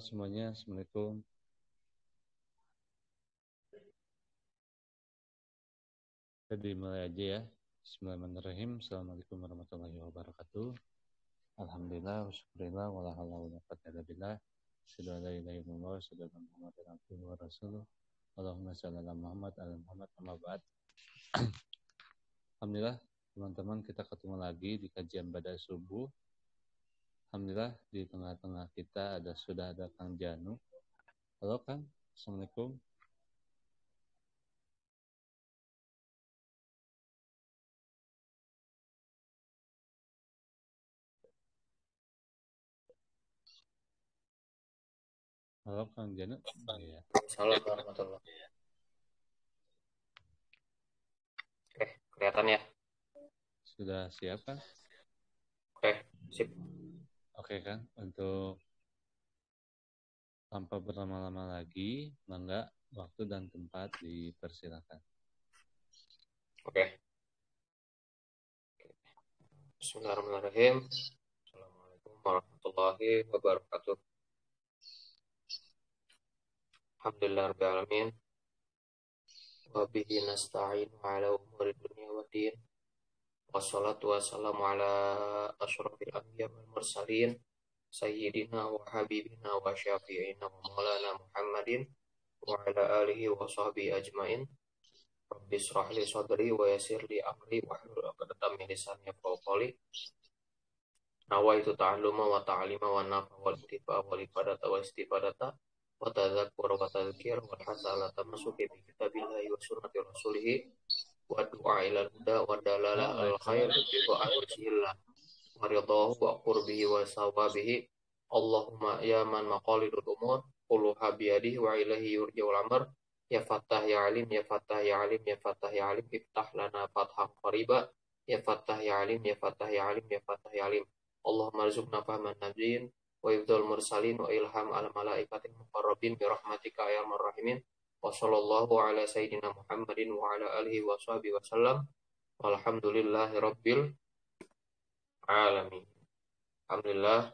semuanya, Assalamualaikum. Kita dimulai aja ya. Bismillahirrahmanirrahim. Assalamualaikum warahmatullahi wabarakatuh. Alhamdulillah, wasyukurillah, wala haula wala quwwata illa billah. Asyhadu an la ilaha illallah, wa asyhadu anna Muhammadan abduhu wa rasuluh. Allahumma shalli ala Muhammad amma ba'd. Alhamdulillah, teman-teman, kita ketemu lagi di kajian pada subuh. Alhamdulillah, di tengah-tengah kita sudah ada Kang Janu. Halo Kang, Assalamualaikum. Halo Kang Janu. Iya. Assalamualaikum warahmatullahi wabarakatuh. Oke, kelihatan ya? Sudah siap kan? Oke, sip. Oke kan, untuk tanpa berlama-lama lagi, mangga waktu dan tempat dipersilakan. Oke. Bismillahirrahmanirrahim. Assalamualaikum warahmatullahi wabarakatuh. Alhamdulillahirabbil alamin. Wa bihi nasta'inu ala umuri dunya waddin. Wassalatu wassalamu ala asyrafil anbiya wal mursalin sayyidina wa habibina wa syafi'ina wa maulana Muhammadin wa ala alihi wa sahbihi ajmain. Rabbi shrah li sadri wa yassir li amri wahlul 'uqdatam min lisani yafqahu qawli. Nawaitu ta'alluma wa ta'alima wa nafa wal intifa wal ifadata wa istifadata wa tadzakkura wa tadhkir wal hasala tamasuki bi kitabillahi wa sunnati rasulih wa du'a ila huda wa dalala al khair bi wajhillah wa ridahu wa qurbihi wa sawabihi. Allahumma ya man maqalidul umur quluha biyadihi wa ilahi yurja'ul amr. Ya Fattah ya Alim, ya Fattah ya Alim, ya Fattah ya Alim, iftah lana fathah qariba. Ya Fattah ya Alim, ya Fattah ya Alim, ya Fattah ya Alim. Allahumma rizukna fahman nabiyin wa ifdal mursalin wa ilham al malaikatil muqarrabin bi rahmatika ya arhamar rahimin. Wa sallallahu ala sayyidina Muhammadin wa ala alihi wa sahbihi wa sallam. Walhamdulillahi rabbil alamin. Alhamdulillah,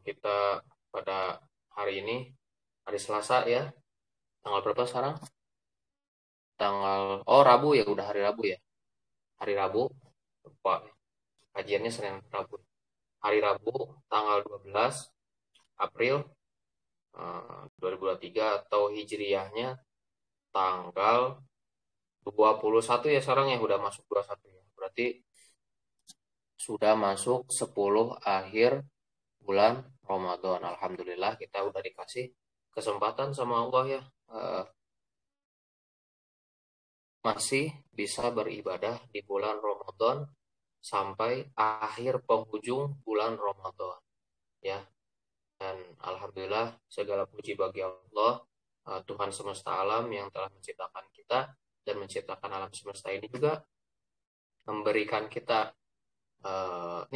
kita pada hari ini, hari Selasa ya. Tanggal berapa sekarang? Rabu ya, udah hari Rabu ya. Hari Rabu, lupa. Kajiannya Senin Rabu. Hari Rabu tanggal 12 April 2023 atau Hijriyahnya tanggal 21 ya sekarang ya, udah masuk 21 ya. Berarti sudah masuk 10 akhir bulan Ramadan. Alhamdulillah kita udah dikasih kesempatan sama Allah ya, masih bisa beribadah di bulan Ramadan sampai akhir penghujung bulan Ramadan ya. Dan alhamdulillah segala puji bagi Allah, Tuhan semesta alam yang telah menciptakan kita dan menciptakan alam semesta ini juga memberikan kita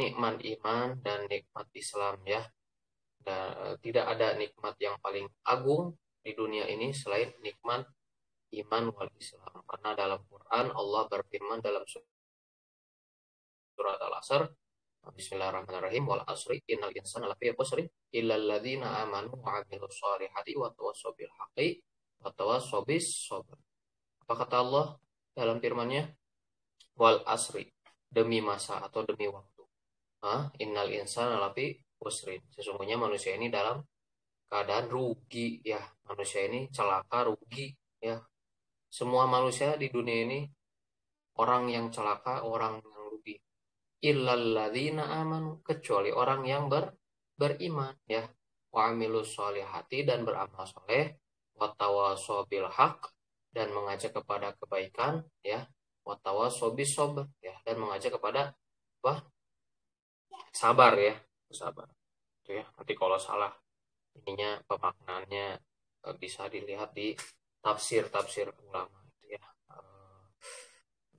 nikmat iman dan nikmat Islam ya. Dan tidak ada nikmat yang paling agung di dunia ini selain nikmat iman wal Islam. Karena dalam Quran Allah berfirman dalam surat Al-Asr, Bismillahirrahmanirrahim, wal asri innal insana lafi khusrin illal ladzina amanu wa 'amilus shalihati wa tawassaw bil haqqi wa tawassaw bis sabr. Apa kata Allah dalam firman-Nya? Wal asri, demi masa atau demi waktu. Innal insana lafi khusrin. Sesungguhnya manusia ini dalam keadaan rugi ya. Manusia ini celaka, rugi ya. Semua manusia di dunia ini orang yang celaka, orang yang rugi. Illalladzina amanu, kecuali orang yang beriman ya. Wa amilus sholihati, dan beramal soleh. Wa tawassaw bil haq, dan mengajak kepada kebaikan ya. Wa tawassaw bis sabr ya, dan mengajak kepada apa? Sabar ya, sabar. Itu ya. Nanti kalau salah ininya pemaknaannya bisa dilihat di tafsir ulama itu ya,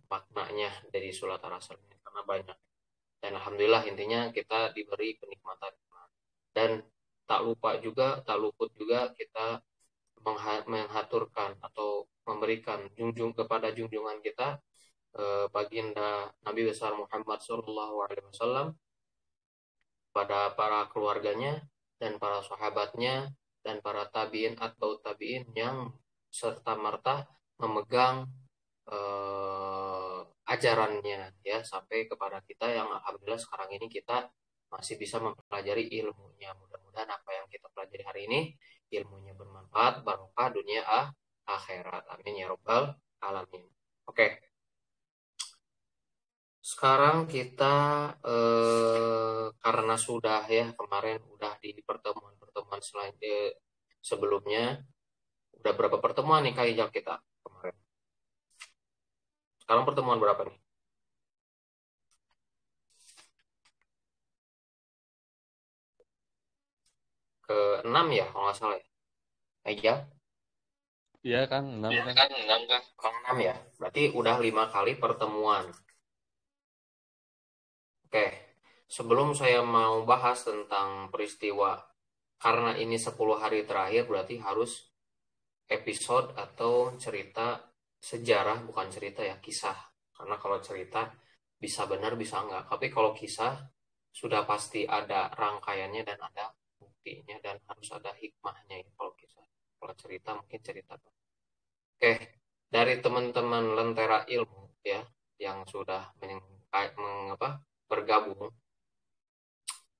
maknanya dari surat Al-Asr ini, karena banyak. Dan alhamdulillah intinya kita diberi kenikmatan dan tak luput juga kita menghaturkan atau memberikan kepada junjungan kita, baginda Nabi besar Muhammad SAW, pada para keluarganya dan para sahabatnya dan para tabiin atba'ut tabiin yang serta merta memegang ajarannya ya sampai kepada kita yang alhamdulillah sekarang ini kita masih bisa mempelajari ilmunya. Mudah-mudahan apa yang kita pelajari hari ini ilmunya bermanfaat, barokah dunia akhirat. Amin ya robbal alamin. Oke. Sekarang kita karena sudah ya kemarin udah di pertemuan-pertemuan sebelumnya udah berapa pertemuan nih Kak Ijal kita kemarin. Sekarang pertemuan berapa nih? Ke-6 ya kalau nggak salah ya. Kak Ijal? Iya Kang, 6 Iya kan. kan, 6 kan. Ke-6 ya. Berarti udah 5 kali pertemuan. Oke. Sebelum saya mau bahas tentang peristiwa karena ini 10 hari terakhir berarti harus episode atau cerita sejarah, bukan cerita ya, kisah. Karena kalau cerita bisa benar bisa enggak. Tapi kalau kisah sudah pasti ada rangkaiannya dan ada buktinya dan harus ada hikmahnya ya kalau kisah. Kalau cerita mungkin cerita. Oke, dari teman-teman Lentera Ilmu ya yang sudah bergabung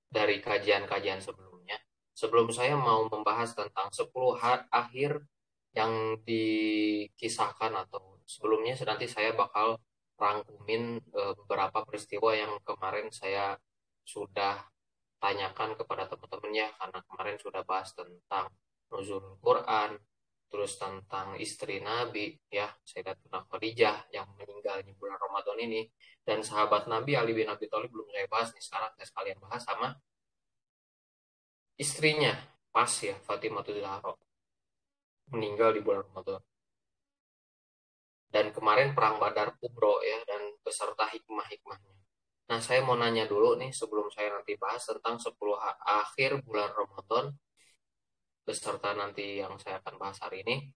dari kajian-kajian sebelumnya. Sebelum saya mau membahas tentang 10 akhir yang dikisahkan atau sebelumnya nanti saya bakal rangkumin beberapa peristiwa yang kemarin saya sudah tanyakan kepada teman-temannya karena kemarin sudah bahas tentang nuzul Quran, terus tentang istri Nabi ya Sayyidatuna Khadijah yang meninggal di bulan Ramadan ini dan sahabat Nabi Ali bin Abi Thalib belum saya bahas nih sekarang saya sekalian bahas sama istrinya pas ya Fatimah Zahra meninggal di bulan Ramadan. Dan kemarin perang Badar Kubro ya dan beserta hikmah-hikmahnya. Nah, saya mau nanya dulu nih sebelum saya nanti bahas tentang 10 akhir bulan Ramadan beserta nanti yang saya akan bahas hari ini.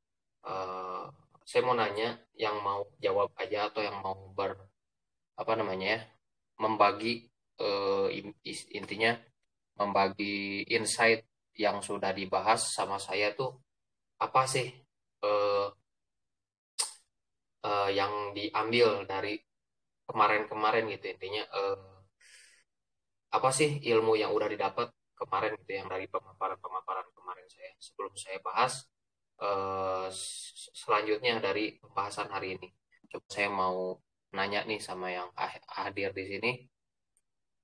Saya mau nanya yang mau jawab aja atau yang mau apa namanya ya, membagi intinya membagi insight yang sudah dibahas sama saya tuh apa sih yang diambil dari kemarin-kemarin gitu intinya apa sih ilmu yang udah didapat kemarin gitu yang dari pemaparan-pemaparan kemarin saya sebelum saya bahas selanjutnya dari pembahasan hari ini. Coba saya mau nanya nih sama yang hadir di sini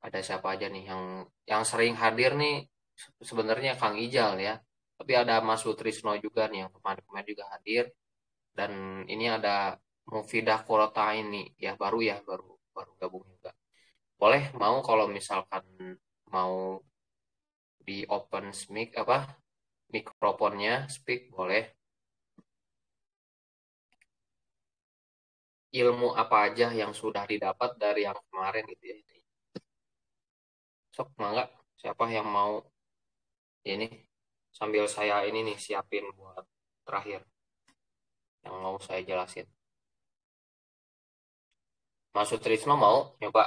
ada siapa aja nih yang sering hadir nih sebenarnya Kang Ijal ya tapi ada Mas Sutrisno juga nih yang kemarin-kemarin juga hadir dan ini ada Mufidah Kurota ini baru baru gabung juga. Boleh mau kalau misalkan mau di open mic mikrofonnya speak boleh. Ilmu apa aja yang sudah didapat dari yang kemarin gitu ya. Sok mangga siapa yang mau ini sambil saya ini nih siapin buat terakhir yang mau saya jelasin. Mas Sutrisno mau nyoba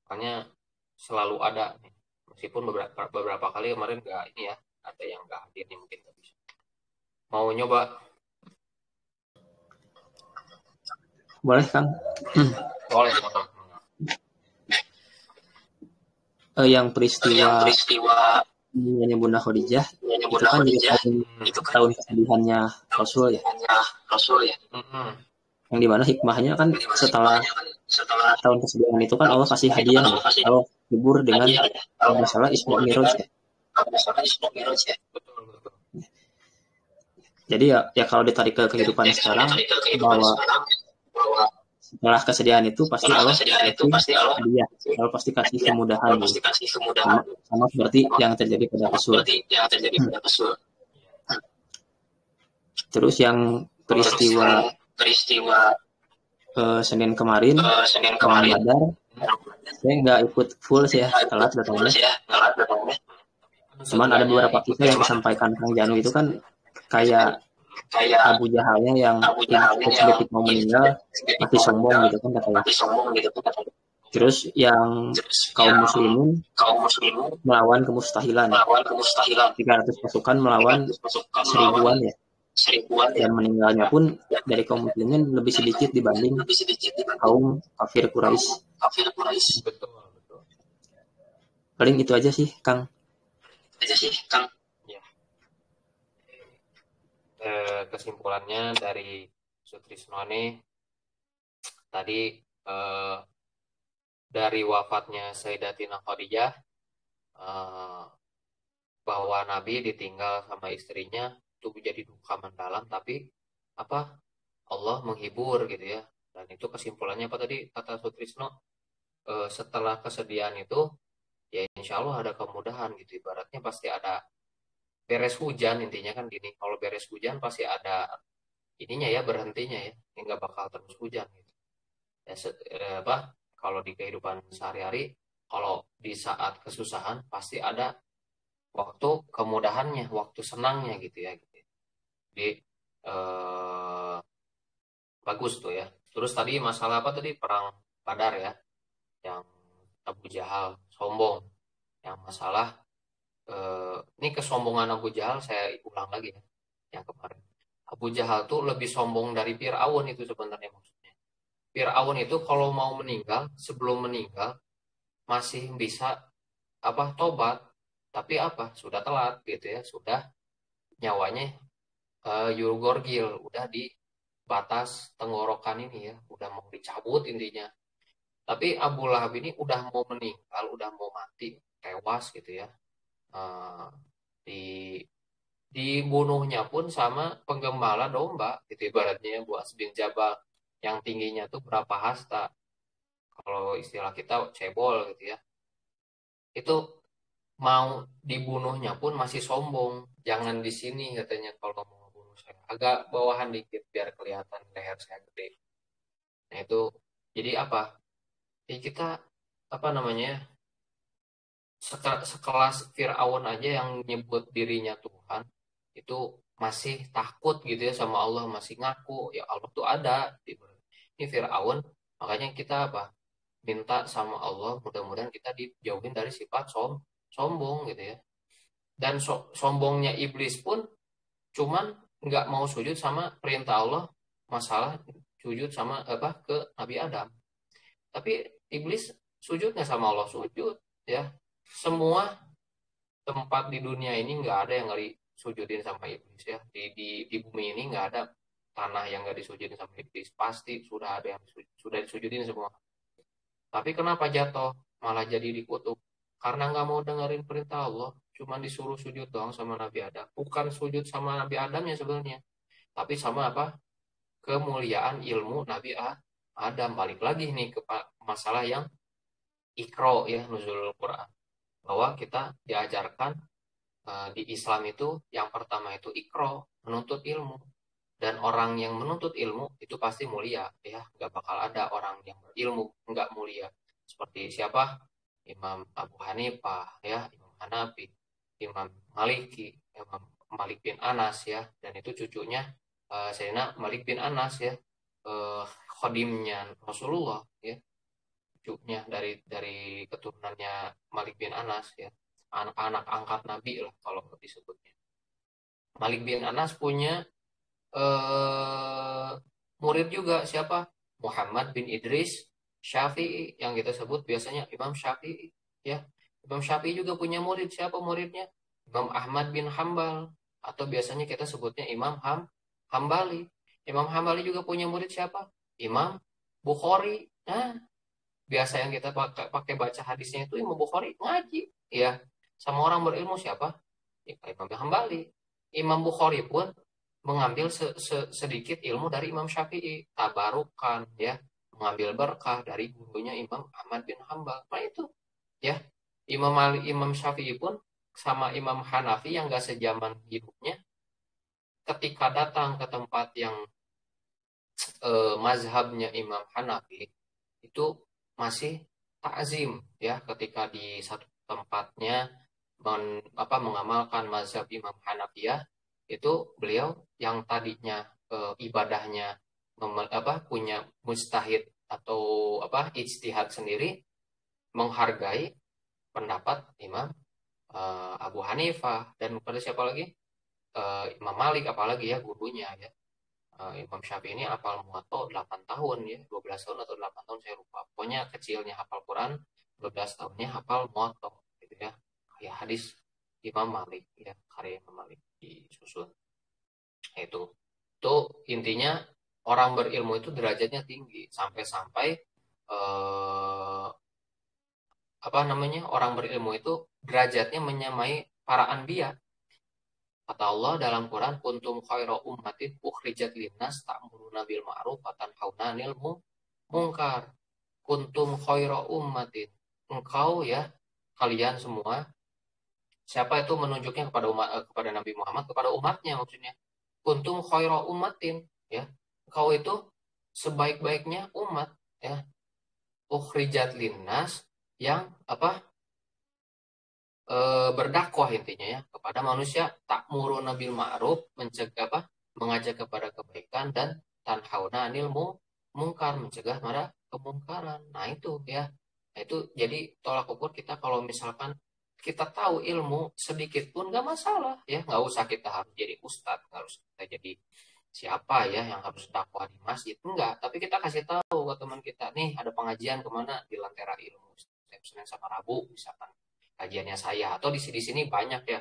makanya selalu ada nih. Meskipun beberapa kali kemarin nggak ini ya ada yang nggak hadir nih mungkin nggak bisa. Mau nyoba? Boleh kan? Boleh. Yang peristiwa meninggalnya Bunda Khadijah itu kan jadi tahun kesedihannya Rasul ya. Yang dimana hikmahnya kan setelah tahun kesedihan itu kan Allah kasih hadiah ya. Allah hibur dengan masalah Isra Mi'raj ya. Jadi ya kalau ditarik ke kehidupan sekarang bahwa setelah kesedihan itu pasti Allah kasih hadiah, Allah pasti kasih kemudahan gitu. Sama seperti yang terjadi pada Rasul. Terus yang peristiwa Senin kemarin Badar, saya nggak ikut full sih ya, telat datangnya. Cuman ada beberapa kisah yang disampaikan Kang Janu itu kan kayak Abu Jahalnya yang sedikit mau meninggal masih sombong gitu kan katanya. Terus yang kaum muslimin melawan kemustahilan. 300 pasukan melawan 1000-an ya. Dan meninggalnya pun dari kaum muslimin lebih sedikit dibanding kaum kafir Quraisy. Betul. Paling itu aja sih, Kang. Ya. Kesimpulannya dari Sutrisno ini tadi dari wafatnya Sayyidatina Khadijah, bahwa Nabi ditinggal sama istrinya itu menjadi duka mendalam, tapi Allah menghibur gitu ya. Dan itu kesimpulannya apa tadi kata Sutrisno, setelah kesedihan itu ya insya Allah ada kemudahan gitu. Ibaratnya pasti ada beres hujan, intinya kan gini, kalau beres hujan pasti ada ininya ya, berhentinya ya, nggak bakal terus hujan gitu ya. Kalau di kehidupan sehari-hari, kalau di saat kesusahan pasti ada waktu kemudahannya, waktu senangnya gitu ya gitu. Jadi bagus tuh ya. Terus tadi masalah apa tadi, perang Badar ya, yang Abu Jahal sombong, yang masalah ini kesombongan Abu Jahal saya ulang lagi ya, yang kemarin. Abu Jahal tuh lebih sombong dari Fir'aun itu sebenarnya maksudnya. Fir'aun itu kalau mau meninggal, sebelum meninggal masih bisa tobat, tapi sudah telat gitu ya, sudah nyawanya Yurgorgil, udah di batas tenggorokan ini ya, udah mau dicabut intinya. Tapi Abu Lahab ini udah mau meninggal, udah mau mati, tewas gitu ya. Dibunuhnya pun sama penggembala domba gitu ibaratnya, Buas bin Jabal, yang tingginya tuh berapa hasta, kalau istilah kita cebol gitu ya. Itu mau dibunuhnya pun masih sombong, jangan di sini katanya kalau mau bunuh saya, agak bawahan dikit biar kelihatan leher saya gede. Nah itu jadi jadi kita sekelas Fir'aun aja yang nyebut dirinya Tuhan itu masih takut gitu ya sama Allah, masih ngaku ya Allah tuh ada. Ini Fir'aun, makanya kita minta sama Allah mudah-mudahan kita dijauhin dari sifat sombong gitu ya. Dan sombongnya iblis pun cuman nggak mau sujud sama perintah Allah, masalah sujud sama ke Nabi Adam. Tapi iblis sujud nggak sama Allah? Sujud ya. Semua tempat di dunia ini nggak ada yang nggak disujudin sama iblis ya. Di bumi ini nggak ada tanah yang nggak disujudin sama iblis. Pasti sudah ada yang sudah disujudin semua. Tapi kenapa jatuh? Malah jadi dikutuk. Karena nggak mau dengerin perintah Allah. Cuma disuruh sujud doang sama Nabi Adam. Bukan sujud sama Nabi Adam ya sebenarnya. Tapi sama kemuliaan ilmu Nabi Adam. Balik lagi nih ke masalah yang Iqra ya, nuzulul Quran. Bahwa kita diajarkan di Islam itu yang pertama itu Iqra, menuntut ilmu. Dan orang yang menuntut ilmu itu pasti mulia ya, nggak bakal ada orang yang berilmu nggak mulia. Seperti siapa? Imam Abu Hanifah ya, Imam Hanafi, Imam Maliki, Imam Malik bin Anas ya, dan itu cucunya Sayyidina Malik bin Anas ya, khodimnya Rasulullah ya, cucunya dari keturunannya Malik bin Anas ya, anak angkat Nabi lah kalau disebutnya. Malik bin Anas punya murid juga siapa? Muhammad bin Idris Syafi'i, yang kita sebut biasanya Imam Syafi'i ya. Imam Syafi'i juga punya murid, siapa muridnya? Imam Ahmad bin Hambal, atau biasanya kita sebutnya Imam Hambali. Imam Hambali juga punya murid siapa? Imam Bukhari. Nah, biasa yang kita pakai baca hadisnya itu Imam Bukhari ngaji ya. Sama orang berilmu siapa? Imam Hambali. Imam Bukhari pun mengambil sedikit ilmu dari Imam Syafi'i, tabarukan ya, mengambil berkah dari gurunya Imam Ahmad bin Hambal. Nah itu ya, Imam Syafi'i pun sama Imam Hanafi yang gak sejaman hidupnya, ketika datang ke tempat yang mazhabnya Imam Hanafi itu masih takzim ya, ketika di satu tempatnya mengamalkan mazhab Imam Hanafiyah, itu beliau yang tadinya ibadahnya punya mujtahid atau ijtihad sendiri menghargai pendapat Imam Abu Hanifah dan pada siapa lagi Imam Malik, apalagi ya gurunya ya. Imam Syafi'i ini hafal Muwatta 8 tahun ya, 12 tahun atau 8 tahun saya lupa. Pokoknya kecilnya hafal Quran, 12 tahunnya hafal Muwatta gitu ya. Ya hadis Imam Malik ya, karya Imam Malik disusun. Itu intinya orang berilmu itu derajatnya tinggi sampai-sampai orang berilmu itu derajatnya menyamai para anbiya. Kata Allah dalam Quran, kuntum khaira ummatin ukhrijat linnas ta'muruna bil ma'ruf wa tanhauna 'anil munkar. Kuntum khaira ummatin. Engkau ya, kalian semua. Siapa itu menunjuknya kepada kepada Nabi Muhammad, kepada umatnya maksudnya. Kuntum khaira ummatin, ya. Engkau itu sebaik-baiknya umat, ya. Ukhrijat linnas yang berdakwah intinya ya kepada manusia, ta'muruna bil ma'ruf, mengajak kepada kebaikan, dan tanhauna 'anil munkar, mencegah pada kemungkaran. Nah itu ya, nah, itu jadi tolak ukur kita kalau misalkan kita tahu ilmu sedikit pun gak masalah ya, nggak usah kita harus jadi ustadz, nggak harus kita jadi siapa ya yang harus dakwah di masjid, enggak, tapi kita kasih tahu ke teman kita, nih ada pengajian kemana di Lentera Ilmu setiap Senin sama Rabu misalkan kajiannya saya, atau di sini banyak ya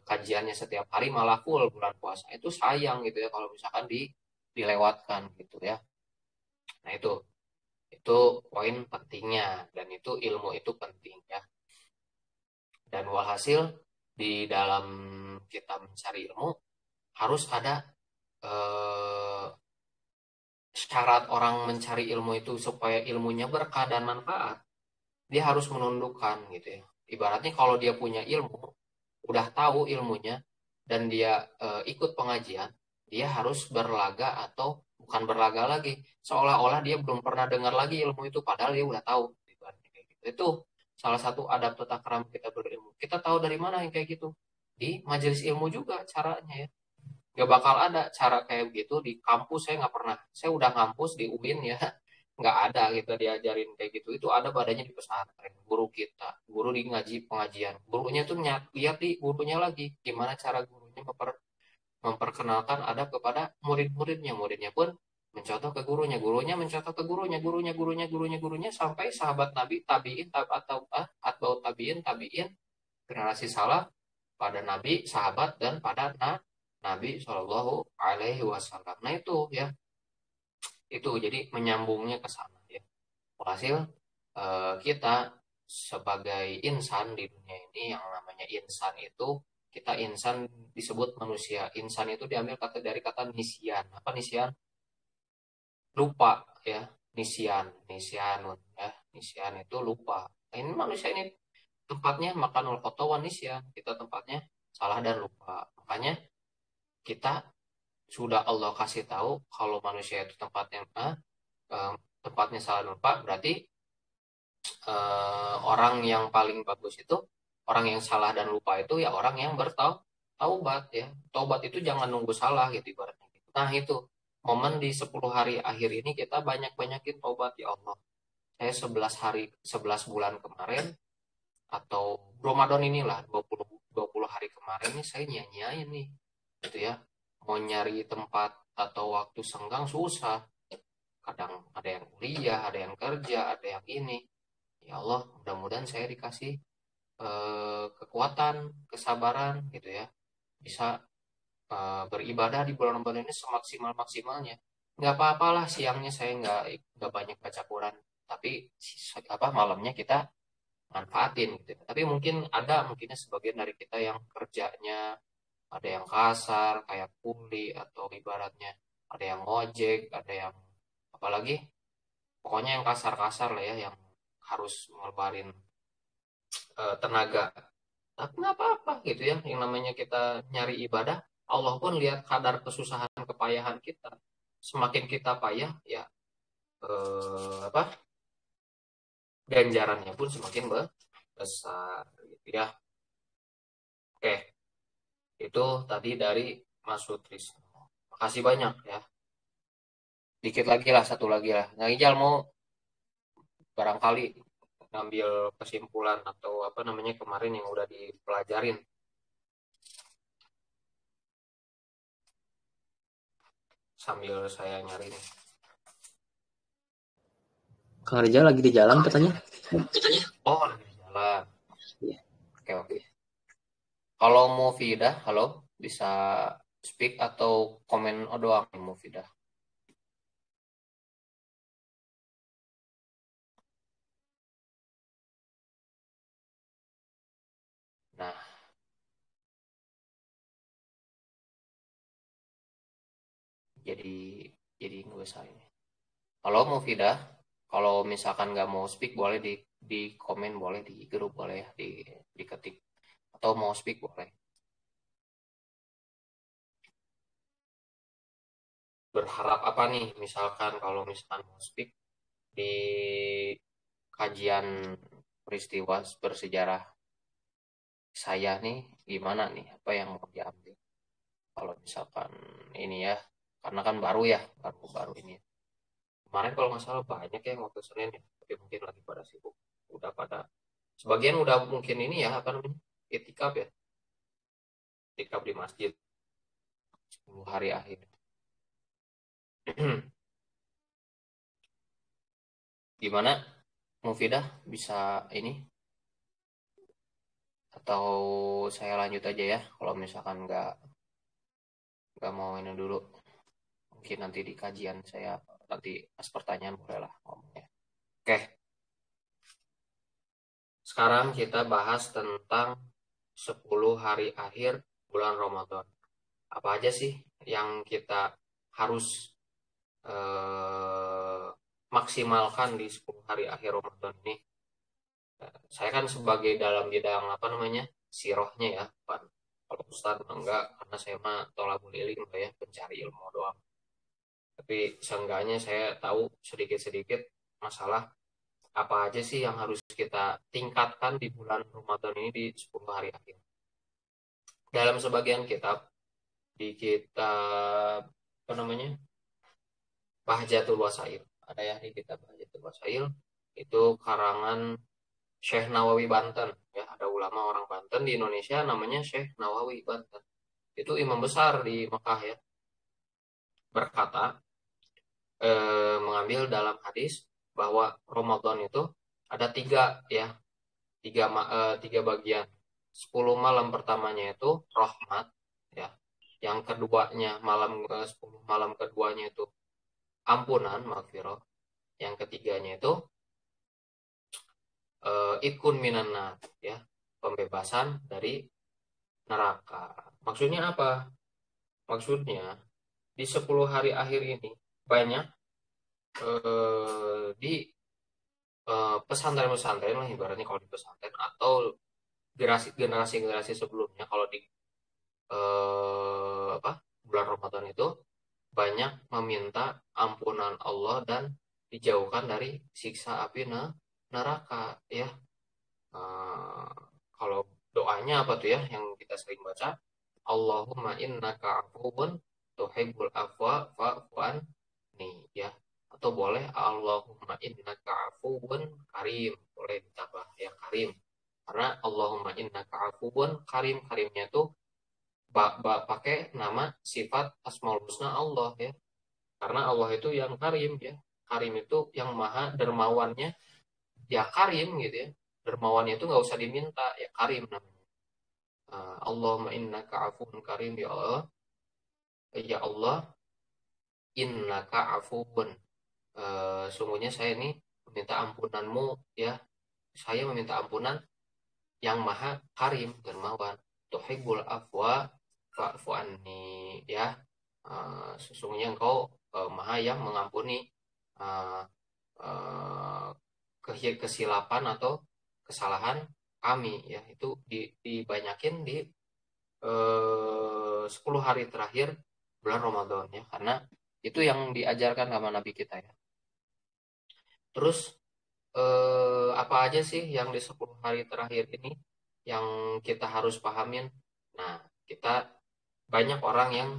kajiannya setiap hari malah full bulan puasa, itu sayang gitu ya kalau misalkan dilewatkan gitu ya. Nah itu poin pentingnya, dan itu ilmu itu penting ya. Dan walhasil di dalam kita mencari ilmu harus ada syarat orang mencari ilmu itu supaya ilmunya berkah dan manfaat. Dia harus menundukkan gitu ya. Ibaratnya kalau dia punya ilmu, udah tahu ilmunya, dan dia ikut pengajian, dia harus berlaga atau bukan berlaga lagi, seolah-olah dia belum pernah dengar lagi ilmu itu, padahal dia udah tahu. Itu salah satu adab tata krama kita berilmu. Kita tahu dari mana yang kayak gitu? Di majelis ilmu juga caranya ya. Gak bakal ada cara kayak begitu di kampus, saya nggak pernah. Saya udah ngampus di UIN ya, nggak ada kita diajarin kayak gitu. Itu ada badannya di pesantren, guru kita, guru di ngaji pengajian, gurunya tuh lihat di gurunya lagi gimana cara gurunya memperkenalkan adab kepada murid-muridnya, muridnya pun mencontoh ke gurunya, gurunya mencontoh ke gurunya, sampai sahabat Nabi, tabiin atau atba'ut tabiin generasi salaf pada Nabi, sahabat, dan pada Nabi Shallallahu Alaihi Wasallam. Nah itu ya, itu jadi menyambungnya ke sana ya. Hasil kita sebagai insan di dunia ini, yang namanya insan itu, kita insan disebut manusia. Insan itu diambil dari kata nisyan. Apa nisyan? Lupa ya. Nisyanun ya. Nisyan itu lupa. Nah, ini manusia ini tempatnya makanul khotowan nisyan. Kita tempatnya salah dan lupa. Makanya kita sudah Allah kasih tahu kalau manusia itu tempatnya salah lupa, berarti orang yang paling bagus itu orang yang salah dan lupa itu ya orang yang bertaubat ya. Taubat itu jangan nunggu salah gitu ibaratnya. Nah itu momen di 10 hari akhir ini kita banyak-banyakin taubat ya Allah. Saya 11 bulan kemarin atau Ramadan inilah 20 hari kemarin nih saya nyanyiin nih gitu ya. Mau nyari tempat atau waktu senggang susah. Kadang ada yang kuliah, ada yang kerja, ada yang ini. Ya Allah, mudah-mudahan saya dikasih kekuatan, kesabaran gitu ya. Bisa beribadah di bulan Ramadan ini semaksimal-maksimalnya. Nggak apa-apalah siangnya saya nggak banyak baca Quran. Tapi malamnya kita manfaatin gitu. Tapi mungkinnya sebagian dari kita yang kerjanya ada yang kasar kayak kuli, atau ibaratnya ada yang ngojek, ada yang apalagi pokoknya yang kasar-kasar lah ya, yang harus ngeluarin tenaga. Tapi nggak apa-apa gitu ya, yang namanya kita nyari ibadah, Allah pun lihat kadar kesusahan kepayahan kita. Semakin kita payah ya ganjarannya pun semakin besar gitu ya. Oke, itu tadi dari Mas Sutrisno. Makasih banyak ya. dikit lagi lah, satu lagi lah. Nah, Ijal mau barangkali ngambil kesimpulan atau apa namanya kemarin yang udah dipelajarin sambil saya nyari nih. Kang Rizal lagi di jalan katanya. Oh, lagi di jalan. Iya. Oke. Kalau mau Fidah, halo, bisa speak atau komen doang nih mau Fidah. Nah, jadi nggak usah ini. Kalau mau Fidah, kalau misalkan nggak mau speak boleh di komen, boleh di grup, boleh ya diketik, atau mau speak boleh. Berharap apa nih, misalkan kalau misalkan mau speak di kajian peristiwa bersejarah saya nih, gimana nih, apa yang mau diambil kalau misalkan ini ya, karena kan baru ya, baru ini ya. Kemarin kalau nggak salah banyak ya waktu Senin ya, tapi mungkin lagi pada sibuk, udah pada sebagian udah mungkin ini ya, apa namanya, itikaf ya, itikaf di masjid 10 hari akhir. Gimana Mufidah, bisa ini atau saya lanjut aja ya, kalau misalkan nggak mau ini dulu, mungkin nanti di kajian saya nanti pas pertanyaan bolehlah ngomongnya. Oke, sekarang kita bahas tentang 10 hari akhir bulan Ramadan. Apa aja sih yang kita harus eh, maksimalkan di 10 hari akhir Ramadan ini? Saya kan sebagai dalam bidang apa namanya, sirohnya ya, Pak. Kalau Ustadz enggak, karena saya mah tolabul ilim ya, pencari ilmu doang. Tapi seenggaknya saya tahu sedikit-sedikit masalah apa aja sih yang harus kita tingkatkan di bulan Ramadan ini di 10 hari akhir. Dalam sebagian kitab, di kitab apa namanya, Bahjatul Wasail, ada ya di kitab Bahjatul Wasail, itu karangan Syekh Nawawi Banten ya, ada ulama orang Banten di Indonesia namanya Syekh Nawawi Banten. Itu imam besar di Mekah ya, berkata mengambil dalam hadis bahwa Ramadan itu ada tiga ya, tiga bagian. 10 malam pertamanya itu rahmat ya, yang keduanya 10 malam keduanya itu ampunan, maghfirah, yang ketiganya itu ikun minanna ya, pembebasan dari neraka. Maksudnya apa? Maksudnya di 10 hari akhir ini banyak di pesantren-pesantren lah ibaratnya, kalau di pesantren atau generasi-generasi sebelumnya, kalau di apa, bulan Ramadan itu banyak meminta ampunan Allah dan dijauhkan dari siksa api neraka ya. Eh, Kalau doanya apa tuh ya yang kita sering baca, Allahumma innaka afuwun tuhibbul afwa fa'fu anni ya, atau boleh Allahumma innaka afuwun karim, boleh ditambah ya karim, karena Allahumma innaka afuwun karim, karimnya tuh pakai nama sifat asmaul husna Allah ya, karena Allah itu yang karim ya, karim itu yang maha dermawannya ya, karim gitu ya, dermawannya itu nggak usah diminta ya, karim namanya. Allahumma innaka afuwun karim, ya Allah, ya Allah, innaka afuwun, sungguhnya saya ini meminta ampunanmu ya, saya meminta ampunan yang maha karim, dermawan, tuhibbul afwa fa'fu anni ya. Sesungguhnya engkau maha yang mengampuni uh, uh, kesilapan atau kesalahan kami ya, itu dibanyakin di 10 hari terakhir bulan Ramadan ya, karena itu yang diajarkan sama Nabi kita ya. Terus apa aja sih yang di 10 hari terakhir ini yang kita harus pahamin? Nah, kita banyak orang yang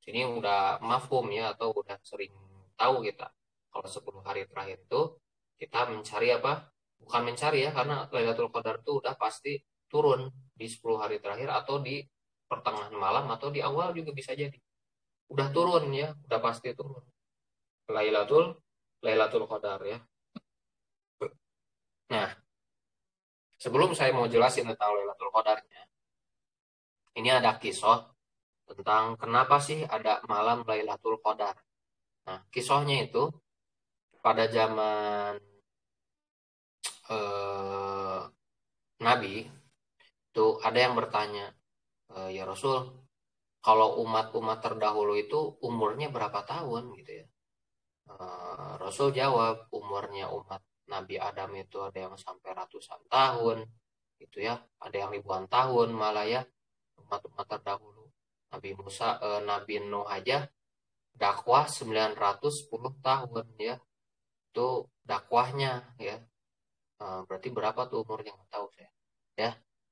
sini udah mafhum ya, atau udah sering tahu kita kalau 10 hari terakhir itu kita mencari apa? Bukan mencari ya, karena Lailatul Qadar itu udah pasti turun di 10 hari terakhir atau di pertengahan malam atau di awal juga bisa jadi. Udah turun ya, udah pasti turun. Lailatul Qadar ya. Nah, sebelum saya mau jelasin tentang Lailatul Qadarnya, ini ada kisah tentang kenapa sih ada malam Lailatul Qadar. Nah, kisahnya itu pada zaman eh, Nabi itu ada yang bertanya, ya Rasul, kalau umat-umat terdahulu itu umurnya berapa tahun gitu ya? Rasul jawab, umurnya umat Nabi Adam itu ada yang sampai ratusan tahun, gitu ya. Ada yang ribuan tahun malah ya, umat-umat terdahulu. Nabi Nuh aja dakwah 910 tahun ya. Itu dakwahnya ya. Berarti berapa tuh umurnya nggak tahu saya. Ya,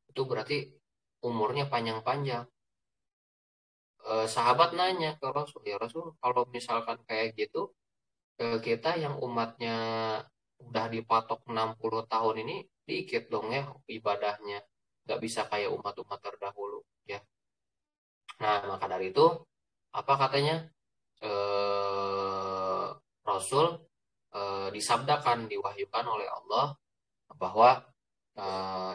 itu berarti umurnya panjang-panjang. Sahabat nanya ke Rasul, ya Rasul, kalau misalkan kayak gitu, kita yang umatnya udah dipatok 60 tahun ini dikit dong ya ibadahnya. Nggak bisa kayak umat-umat terdahulu ya. Nah, maka dari itu, apa katanya? Eh, Rasul disabdakan, diwahyukan oleh Allah bahwa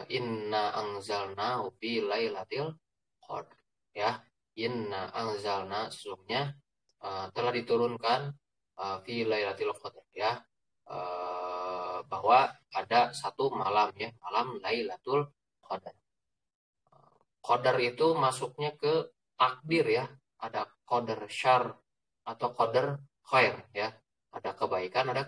inna anzalna fi lailatul qadar ya. Inna anzalna, sesungguhnya telah diturunkan fi lailatul qadar ya, bahwa ada satu malam ya, malam Lailatul Qadar. Qadar itu masuknya ke takdir ya, ada qadar syar atau qadar khair ya, ada kebaikan, ada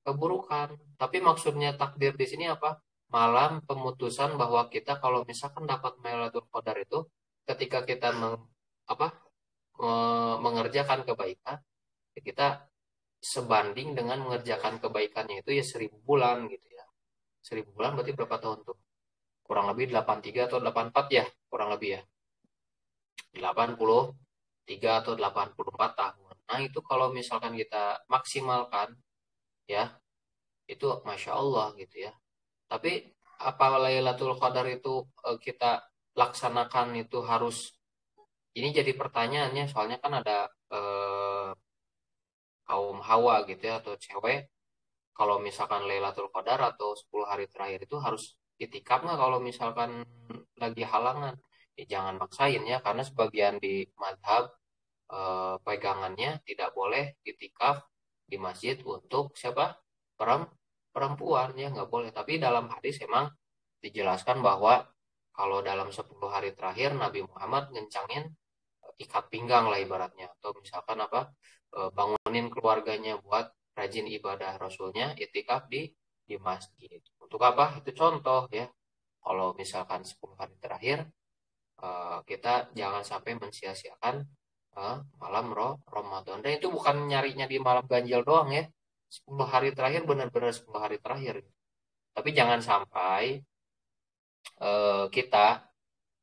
keburukan. Tapi maksudnya takdir di sini apa? Malam pemutusan bahwa kita kalau misalkan dapat Lailatul Qadar itu ketika kita apa mengerjakan kebaikan, ya kita sebanding dengan mengerjakan kebaikannya itu ya 1000 bulan gitu ya. 1000 bulan berarti berapa tahun tuh? Kurang lebih 83 atau 84 ya, kurang lebih ya. 83 atau 84 tahun. Nah, itu kalau misalkan kita maksimalkan ya, itu Masya Allah gitu ya. Tapi apa Lailatul Qadar itu kita laksanakan itu harus, ini jadi pertanyaannya, soalnya kan ada kaum Hawa gitu ya, atau cewek, kalau misalkan Lailatul Qadar atau 10 hari terakhir itu harus itikaf nggak kalau misalkan lagi halangan? Ya, jangan maksain ya, karena sebagian di madhab pegangannya tidak boleh itikaf di masjid untuk siapa? Perempuan ya, nggak boleh. Tapi dalam hadis emang dijelaskan bahwa kalau dalam 10 hari terakhir Nabi Muhammad ngencangin ikat pinggang lah ibaratnya, atau misalkan apa, bangunin keluarganya buat rajin ibadah, Rasulnya itikaf di masjid. Untuk apa? Itu contoh ya. Kalau misalkan 10 hari terakhir, kita jangan sampai mensia-siakan malam Ramadan. Dan itu bukan nyarinya di malam ganjil doang ya. 10 hari terakhir benar-benar 10 hari terakhir. Tapi jangan sampai kita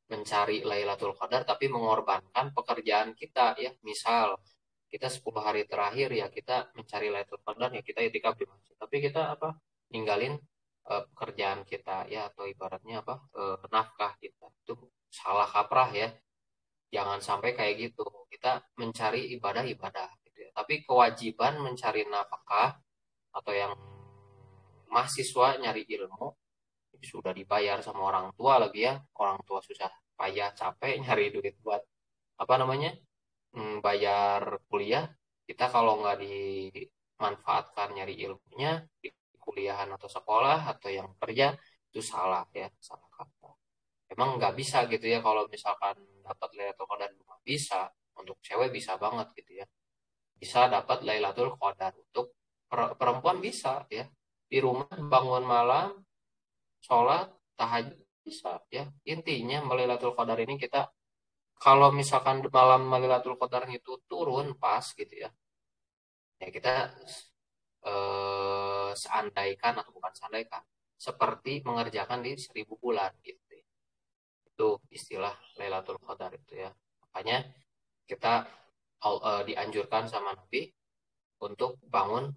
mencari Lailatul Qadar tapi mengorbankan pekerjaan kita ya. Misal kita 10 hari terakhir ya kita mencari Lailatul Qadar ya, kita itikaf di masjid. Tapi kita apa? Ninggalin pekerjaan kita ya, atau ibaratnya apa? Nafkah kita. Itu salah kaprah ya. Jangan sampai kayak gitu. Kita mencari ibadah-ibadah gitu ya. Tapi kewajiban mencari nafkah atau yang mahasiswa nyari ilmu sudah dibayar sama orang tua lagi ya. Orang tua susah payah capek nyari duit buat apa namanya? Bayar kuliah. Kita kalau nggak dimanfaatkan nyari ilmunya di kuliahan atau sekolah atau yang kerja, itu salah ya, salah kata. Emang nggak bisa gitu ya kalau misalkan dapat Lailatul Qadar, nggak bisa. Untuk cewek bisa banget gitu ya, bisa dapat Lailatul Qadar. Untuk perempuan bisa ya, di rumah bangun malam sholat tahajud bisa ya. Intinya Lailatul Qadar ini kita, kalau misalkan malam Lailatul Qadar itu turun pas gitu ya, ya kita seandaikan atau bukan seandaikan, seperti mengerjakan di 1000 bulan gitu. Itu istilah Lailatul Qadar itu ya. Makanya kita dianjurkan sama Nabi untuk bangun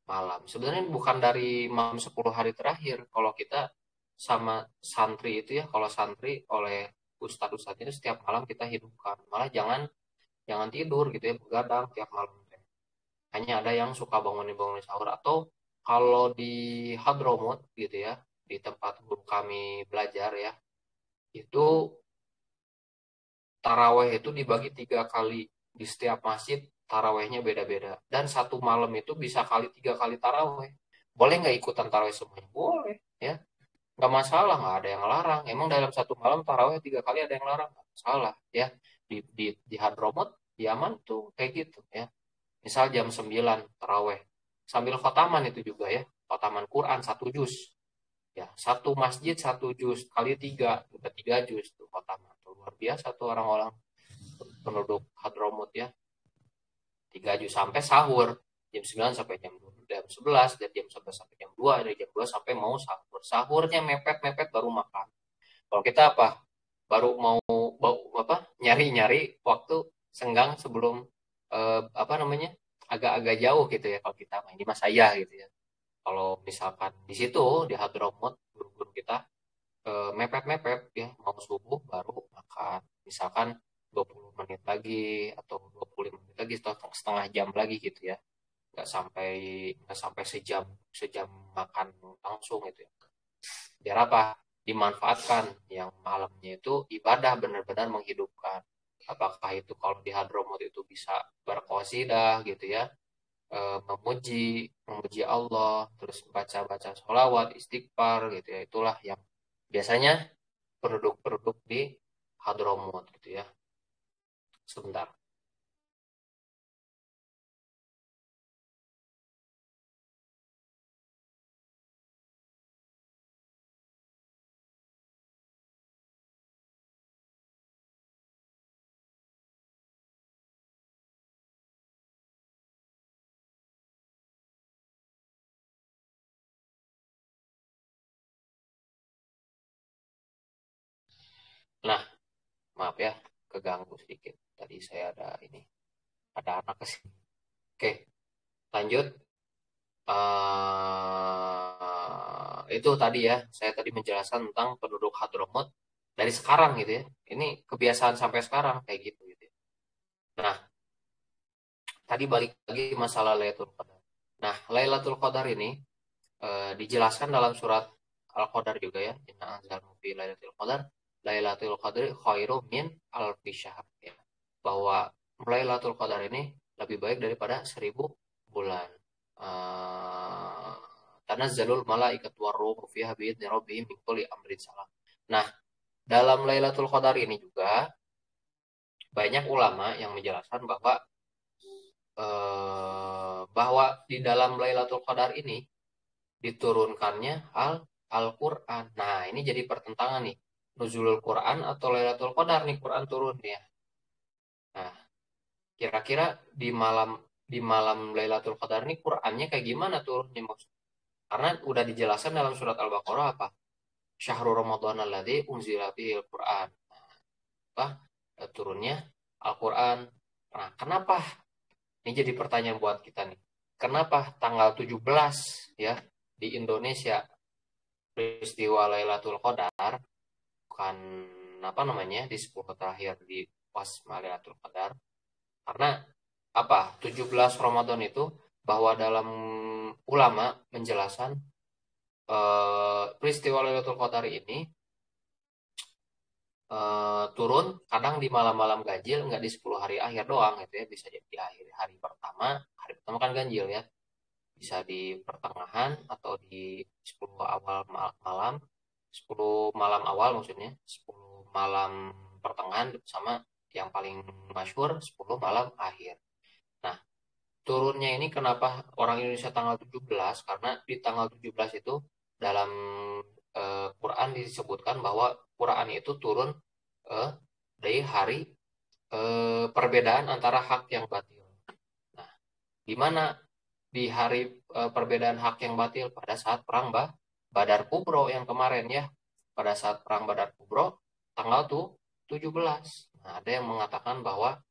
malam. Sebenarnya bukan dari malam 10 hari terakhir. Kalau kita sama santri itu ya, kalau santri oleh ustadz-ustadz itu setiap malam kita hidupkan. Malah jangan tidur gitu ya, begadang tiap malam. Hanya ada yang suka bangun sahur. Atau kalau di Hadramut gitu ya, di tempat guru kami belajar ya, itu taraweh itu dibagi 3 kali di setiap masjid. Tarawehnya beda-beda, dan satu malam itu bisa 3 kali taraweh. Boleh nggak ikutan taraweh semuanya? Boleh ya, nggak masalah, nggak ada yang larang. Emang dalam satu malam taraweh 3 kali ada yang larang? Nggak masalah ya. Di Hadramut, Yaman tuh kayak gitu ya. Misal jam 9 taraweh sambil khotaman, itu juga ya, khotaman Quran 1 juz ya, satu masjid 1 juz kali 3, udah 3 juz tuh khotaman. Tuh, luar biasa tuh orang-orang penduduk Hadramut ya. 3 juz sampai sahur jam 9 sampai jam 11, dan jam 11 sampai jam 2, dari jam 2 sampai mau sahur. Sahurnya mepet-mepet baru makan. Kalau kita apa? Baru mau nyari-nyari waktu senggang sebelum agak-agak jauh gitu ya. Kalau kita ini mas saya gitu ya. Kalau misalkan di situ di Hadramut, guru-guru kita mepet-mepet ya, mau subuh baru makan. Misalkan 20 menit lagi atau 25 menit lagi, atau setengah jam lagi gitu ya. Nggak sampai sejam makan langsung gitu ya. Biar apa? Dimanfaatkan yang malamnya itu ibadah, benar-benar menghidupkan. Apakah itu kalau di Hadramut itu bisa berqasidah gitu ya, memuji Allah, terus baca-baca sholawat, istighfar gitu ya. Itulah yang biasanya penduduk di Hadramut gitu ya. Sebentar. Nah, maaf ya, keganggu sedikit. Tadi saya ada anak kesini. Oke, lanjut. Itu tadi ya, saya tadi menjelaskan tentang penduduk Hadramut dari sekarang gitu ya. Ini kebiasaan sampai sekarang kayak gitu gitu ya. Nah, tadi balik lagi masalah Lailatul Qadar. Nah, Lailatul Qadar ini dijelaskan dalam surat Al-Qadar juga ya. Inna anzalnahu fi Lailatul Qadar. Lailatul Qadri khairum min alfi syahr ya. Bahwa Lailatul Qadar ini lebih baik daripada 1000 bulan. Tanazzalul malaikatu warruhu fiha biidzni rabbihim min kulli amrin salam. Nah, dalam Lailatul Qadar ini juga banyak ulama yang menjelaskan bahwa di dalam Lailatul Qadar ini diturunkannya Al-Quran. Nah, ini jadi pertentangan nih. Nuzulul Quran atau Lailatul Qadar nih Quran turun ya. Nah, kira-kira di malam Lailatul Qadar nih Qurannya kayak gimana turunnya maksudnya? Karena udah dijelaskan dalam surat Al-Baqarah apa? Syahrul Ramadan alladzi unzila fihil Quran. Turunnya Al-Quran. Nah, kenapa? Ini jadi pertanyaan buat kita nih. Kenapa tanggal 17 ya di Indonesia peristiwa Lailatul Qadar, bukan di 10 terakhir di pas Lailatul Qadar? Karena apa? 17 Ramadan itu bahwa dalam ulama menjelaskan peristiwa Lailatul Qadar ini turun kadang di malam-malam ganjil, nggak di 10 hari akhir doang gitu ya, bisa jadi di hari pertama kan ganjil ya, bisa di pertengahan atau di 10 awal malam, 10 malam awal maksudnya, 10 malam pertengahan, sama yang paling masyhur 10 malam akhir. Nah, turunnya ini kenapa orang Indonesia tanggal 17? Karena di tanggal 17 itu dalam Quran disebutkan bahwa Quran itu turun dari hari perbedaan antara hak yang batil. Nah, di mana di hari perbedaan hak yang batil? Pada saat perang Badar Kubro yang kemarin ya. Pada saat perang Badar Kubro tanggal 17. Nah, ada yang mengatakan bahwa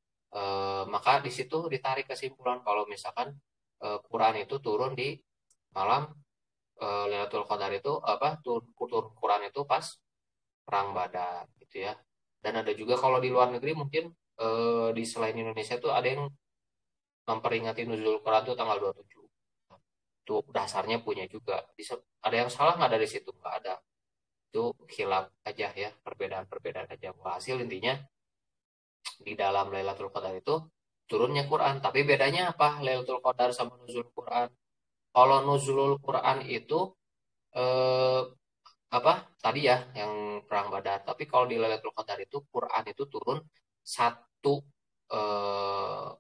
Maka di situ ditarik kesimpulan kalau misalkan Quran itu turun di malam Lailatul Qadar itu turun Quran itu pas perang Badar gitu ya. Dan ada juga kalau di luar negeri mungkin di selain Indonesia tuh ada yang memperingati nuzul Quran tuh tanggal 27. Itu dasarnya punya juga. Ada yang salah nggak dari situ? Nggak ada. Itu khilaf aja ya, perbedaan-perbedaan aja. Hasil intinya di dalam Lailatul Qadar itu turunnya Quran. Tapi bedanya apa? Lailatul Qadar sama nuzul Quran. Kalau nuzulul Quran itu eh, apa tadi ya yang perang Badar. Tapi kalau di Lailatul Qadar itu Quran itu turun satu eh,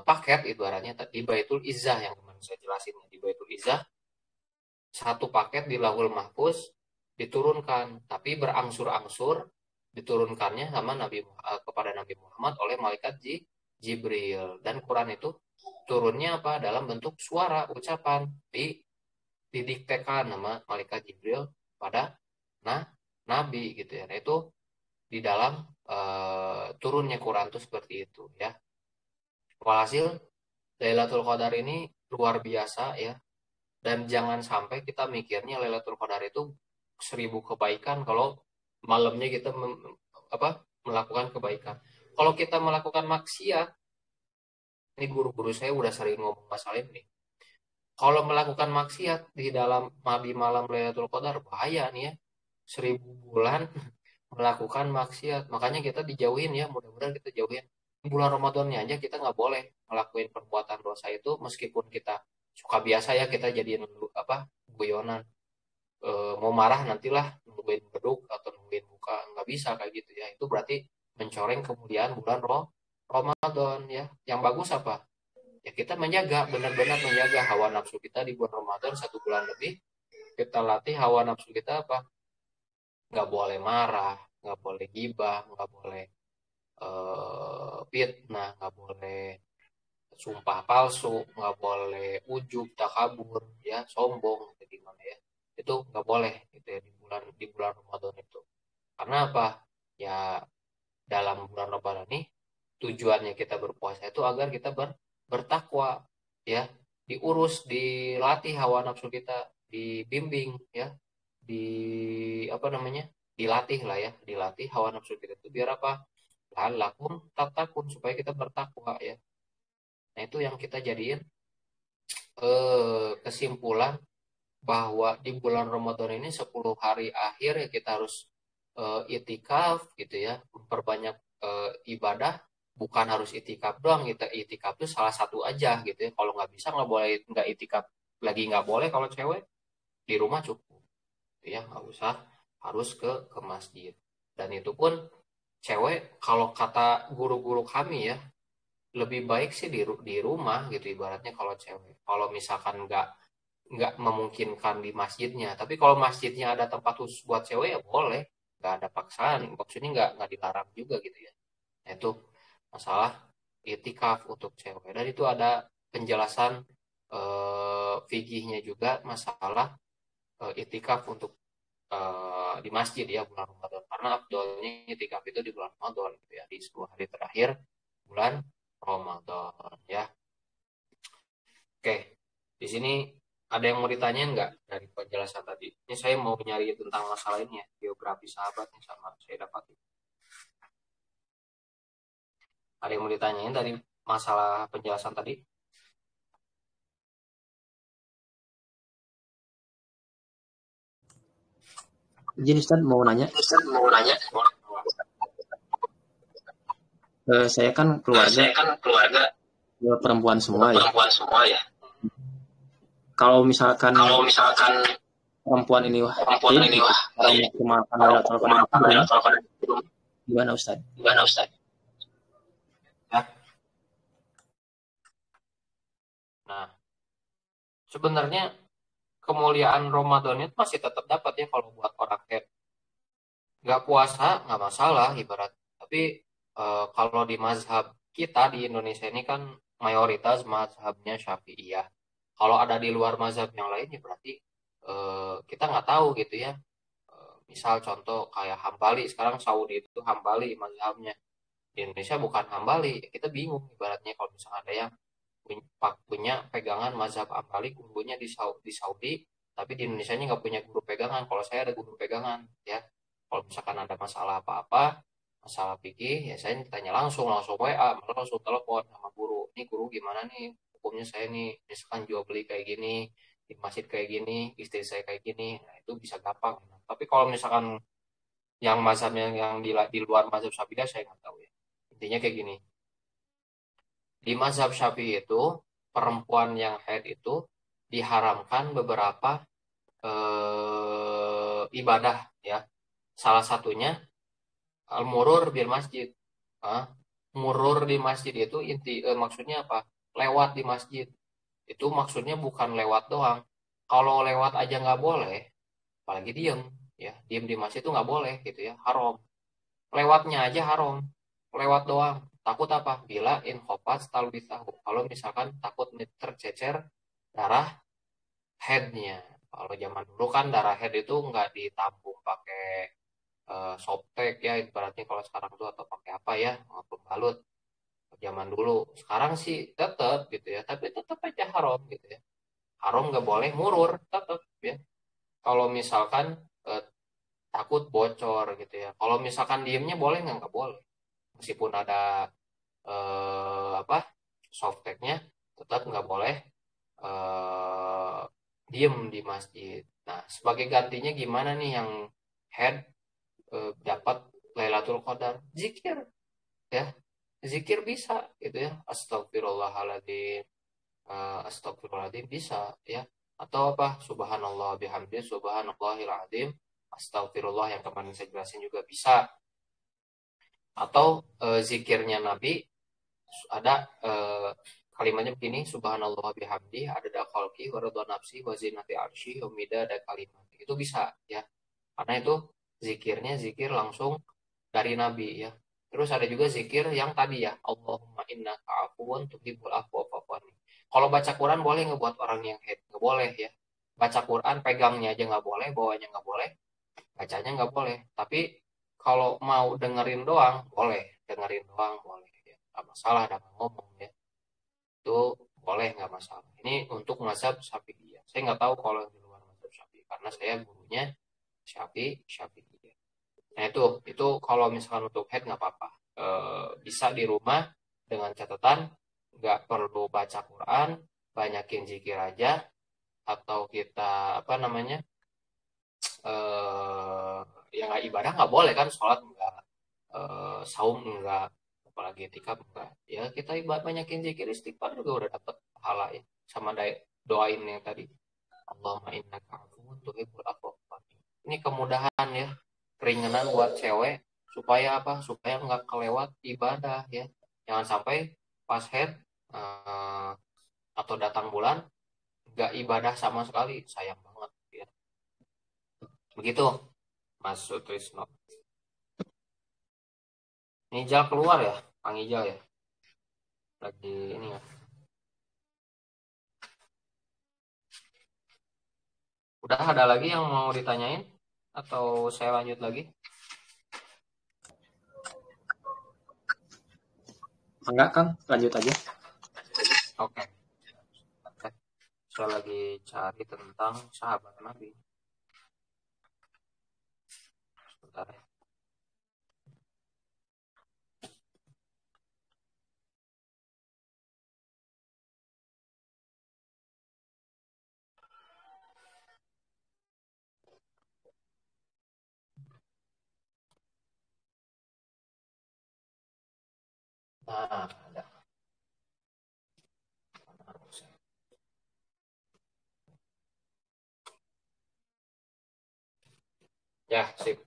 paket ibaratnya di Baitul Izzah yang kemarin saya jelasin di Baitul Izzah satu paket di Lauhul Mahfuz diturunkan tapi berangsur-angsur diturunkannya sama kepada Nabi Muhammad oleh malaikat Jibril dan Quran itu turunnya apa dalam bentuk suara ucapan didiktekan nama malaikat Jibril pada nah Nabi gitu ya. Nah, itu di dalam turunnya Quran itu seperti itu ya. Walhasil Lailatul Qadar ini luar biasa ya. Dan jangan sampai kita mikirnya Lailatul Qadar itu 1000 kebaikan kalau malamnya kita melakukan kebaikan. Kalau kita melakukan maksiat, ini guru-guru saya udah sering ngomong masalah ini. Kalau melakukan maksiat di malam Lailatul Qadar bahaya nih ya. 1000 bulan melakukan maksiat. Makanya kita dijauhin ya, mudah-mudahan kita jauhin. Bulan Ramadannya aja kita nggak boleh ngelakuin perbuatan dosa itu meskipun kita suka biasa ya kita jadiin guyonan. Mau marah nantilah nungguin beduk atau nungguin buka nggak bisa kayak gitu ya. Itu berarti mencoreng kemuliaan bulan Ramadan ya. Yang bagus apa? Ya kita menjaga, benar-benar menjaga hawa nafsu kita di bulan Ramadan 1 bulan lebih. Kita latih hawa nafsu kita apa? Nggak boleh marah, nggak boleh gibah, nggak boleh fitnah, nggak boleh sumpah palsu, nggak boleh ujub, takabur, ya sombong, gitu gimana ya? Itu nggak boleh gitu ya di bulan Ramadan itu. Karena apa? Ya dalam bulan Ramadan ini tujuannya kita berpuasa itu agar kita bertakwa, ya, diurus, dilatih hawa nafsu kita, dibimbing, ya, di apa namanya? Dilatih lah ya, dilatih hawa nafsu kita itu biar apa? La'allakum tattaqun supaya kita bertakwa ya. Nah, itu yang kita jadiin kesimpulan bahwa di bulan Ramadan ini 10 hari akhir ya kita harus itikaf gitu ya, memperbanyak ibadah, bukan harus itikaf doang, kita itikaf itu salah satu aja gitu ya. Kalau nggak bisa nggak boleh nggak itikaf lagi nggak boleh kalau cewek di rumah cukup gitu ya, nggak usah harus ke masjid. Dan itu pun cewek kalau kata guru-guru kami ya lebih baik sih di rumah gitu ibaratnya kalau cewek. Kalau misalkan nggak memungkinkan di masjidnya, tapi kalau masjidnya ada tempat khusus buat cewek ya boleh, nggak ada paksaan. Maksudnya nggak dilarang juga gitu ya. Nah, itu masalah itikaf untuk cewek. Dan itu ada penjelasan fikihnya juga masalah itikaf untuk di masjid ya bulan Ramadan. Karena afdolnya itikaf itu di bulan Ramadan gitu ya, di 10 hari terakhir bulan Ramadan ya. Oke, di sini ada yang mau ditanyain nggak dari penjelasan tadi? Ini saya mau nyari tentang masalah ini ya, biografi sahabatnya sama saya dapat. Ada yang mau ditanyain dari masalah penjelasan tadi? Izin Ustaz mau nanya. Saya kan keluarga perempuan semua ya. Kalau misalkan perempuan ini gimana Ustaz? Ya. Nah, sebenarnya kemuliaan Ramadan itu masih tetap dapat ya kalau buat orang kayak nggak puasa nggak masalah ibarat. Tapi kalau di mazhab kita di Indonesia ini kan mayoritas mazhabnya Syafi'iyah. Kalau ada di luar mazhab yang lain ya berarti kita nggak tahu gitu ya. Misal contoh kayak Hambali, sekarang Saudi itu Hambali mazhabnya. Di Indonesia bukan Hambali, kita bingung ibaratnya kalau misalnya ada yang punya pegangan mazhab Hambali, gurunya di Saudi, tapi di Indonesia nya nggak punya guru pegangan. Kalau saya ada guru pegangan, ya. Kalau misalkan ada masalah apa-apa, masalah fikih, ya saya tanya langsung WA, malah langsung telepon sama guru. Ini guru gimana nih hukumnya saya nih, misalkan jual beli kayak gini, di masjid kayak gini, istri saya kayak gini, nah itu bisa gampang. Tapi kalau misalkan yang mazhabnya yang di luar mazhab Syafi'i saya nggak tahu ya. Intinya kayak gini. Di mazhab Syafi'i itu perempuan yang haid itu diharamkan beberapa ibadah ya. Salah satunya al-murur bil masjid. Ah, murur di masjid itu maksudnya apa? Lewat di masjid. Itu maksudnya bukan lewat doang. Kalau lewat aja nggak boleh, apalagi diem ya. Diem di masjid itu nggak boleh gitu ya, haram. Lewatnya aja haram. Lewat doang. Takut apa? Bila in khofat talbitahu. Kalau misalkan takut tercecer darah headnya. Kalau zaman dulu kan darah head itu nggak ditampung pakai softtek ya, ibaratnya kalau sekarang tuh atau pakai apa ya, pembalut. Zaman dulu. Sekarang sih tetap gitu ya, tapi tetap aja haram gitu ya. Haram nggak boleh murur tetap ya. Kalau misalkan eh, takut bocor gitu ya. Kalau misalkan diemnya boleh nggak boleh. Meskipun ada apa softteknya, tetap nggak boleh eh, diem di masjid. Nah, sebagai gantinya gimana nih yang head dapat Lailatul Qadar? Zikir ya, zikir bisa gitu ya. Astagfirullahaladzim, astagfirullahaladzim bisa ya. Atau apa? Subhanallah bihamdi, subhanallahil azim, astagfirullah yang kemarin saya jelasin juga bisa. Atau zikirnya Nabi ada kalimatnya begini, subhanallah bihamdi ada khalqi wa ridha nafsi wa zinati arsy umida ada kalimat itu bisa ya, karena itu zikirnya zikir langsung dari Nabi ya. Terus ada juga zikir yang tadi ya, Allahumma innaka afuwun tuhibbul afwa fa'fu anni. Kalau baca Quran boleh nggak buat orang yang haid? Nggak boleh ya. Baca Quran pegangnya aja nggak boleh, bawanya nggak boleh, bacanya nggak boleh. Tapi kalau mau dengerin doang boleh, dengerin doang boleh ya. Nggak masalah dengan ngomong ya. Itu boleh nggak masalah. Ini untuk mazhab Syafi'iyah. Saya nggak tahu kalau di luar mazhab Syafi'i karena saya gurunya Syafi'iyah. Nah itu kalau misalkan untuk head nggak apa-apa. Bisa di rumah dengan catatan nggak perlu baca Quran, banyakin zikir aja, atau kita apa namanya ya nggak ibadah nggak boleh kan, sholat nggak, saum enggak, apalagi etikaf enggak, ya kita ibadah banyakin zikir istighfar juga udah dapat pahala ya, sama doain yang tadi Allahumma innaka afuwun tuhibbul afwa fa'fu anni. Ini kemudahan ya, keringanan buat cewek supaya apa, supaya nggak kelewat ibadah ya, jangan sampai pas head atau datang bulan nggak ibadah sama sekali, sayang banget ya. Begitu Mas Sutrisno. Nijal keluar ya, Kang Ijal ya. Lagi ini ya. Udah ada lagi yang mau ditanyain? Atau saya lanjut lagi? Enggak, Kang. Lanjut aja. Oke. Saya lagi cari tentang sahabat Nabi. Sebentar ya. Nah, ada. Ya, sip.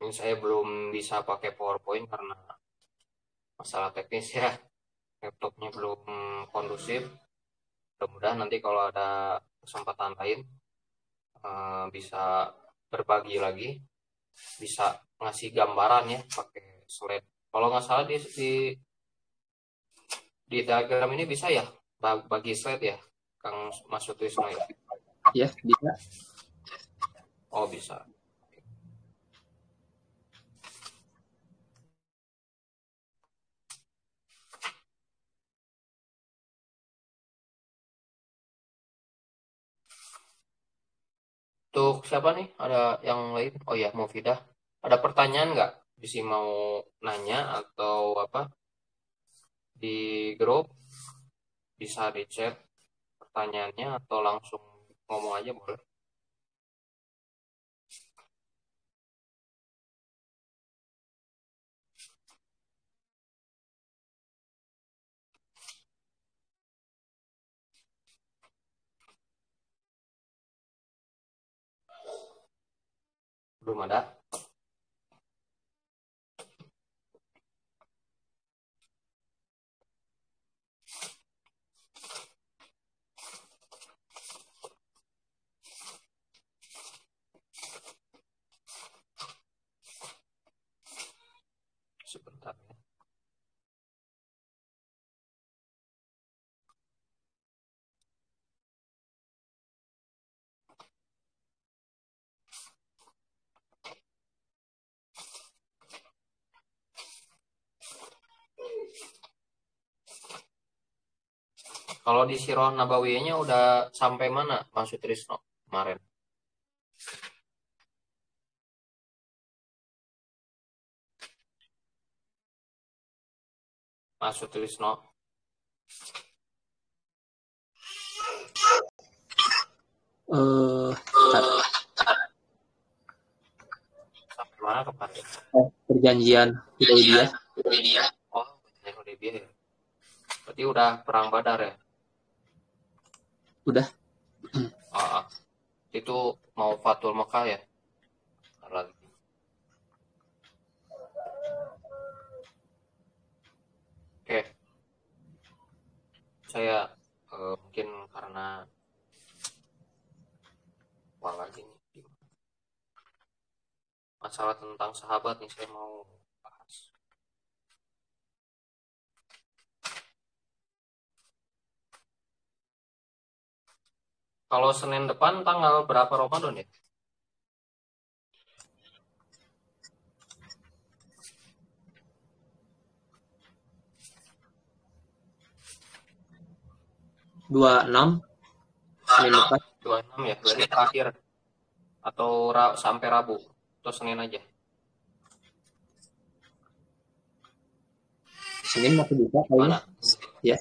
Ini saya belum bisa pakai PowerPoint karena masalah teknis ya. Laptopnya belum kondusif. Mudah-mudahan nanti kalau ada kesempatan lain bisa berbagi lagi, bisa ngasih gambaran ya pakai slide. Kalau nggak salah di diagram ini bisa ya bagi slide ya, Kang Mas Sutrisno ya? Ya, bisa. Oh bisa. Untuk siapa nih? Ada yang lain? Oh ya, Mufidah. Ada pertanyaan nggak? Bisa mau nanya atau apa? Di grup bisa di chat pertanyaannya atau langsung ngomong aja boleh. Belum ada? Sebentar ya. Kalau di Sirah Nabawiyahnya udah sampai mana Mas Sutrisno kemarin? Mas Sutrisno. Sampai mana kemarin? Perjanjian Hudaybiyah. Oh, perjanjian Hudaybiyah ya. Berarti udah perang Badar ya? Udah. Itu mau Fatul Mekah ya? Lagi. Oke. Saya mungkin karena lagi nih masalah tentang sahabat nih saya mau bahas. Kalau Senin depan tanggal berapa Ramadan ya? Senin depan. 26 ya, berarti terakhir atau sampai Rabu atau Senin aja? Senin masih bisa kayaknya. Ya.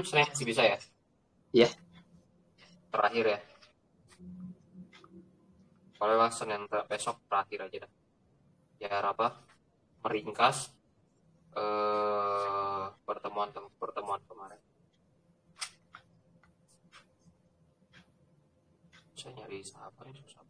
Senin masih bisa ya? Ya. Terakhir ya. Bolehlah Senin besok terakhir aja dah. Biar apa? Meringkas pertemuan kemarin. Saya nyari siapa nih susah.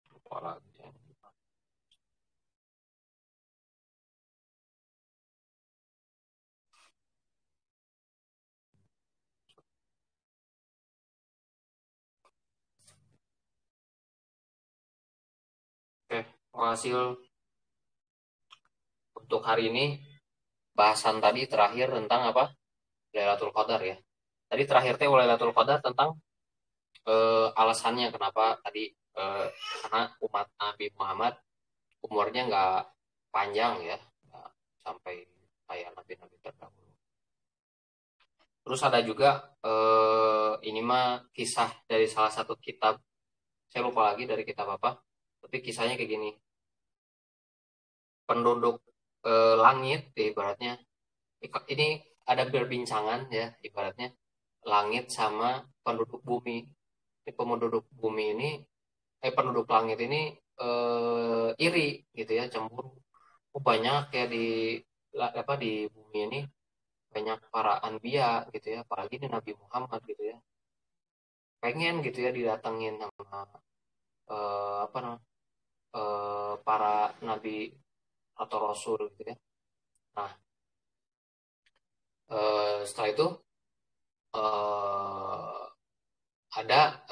Lupa lagi. Oke, hasil untuk hari ini bahasan tadi terakhir tentang apa? Lailatul Qadar ya. Tadi terakhir teh Lailatul Qadar tentang alasannya kenapa tadi karena umat Nabi Muhammad umurnya nggak panjang ya, nggak sampai kayak nabi-nabi terdahulu. Terus ada juga ini mah kisah dari salah satu kitab, saya lupa lagi dari kitab apa, tapi kisahnya kayak gini. Penduduk langit ibaratnya ini ada perbincangan ya, ibaratnya langit sama penduduk bumi. Ini penduduk bumi ini penduduk langit ini iri gitu ya, cemburu. Banyak ya di bumi ini banyak para anbiya gitu ya, apalagi ini Nabi Muhammad gitu ya. Pengen gitu ya didatengin sama apa namanya para nabi atau rasul gitu ya. Nah, setelah itu ada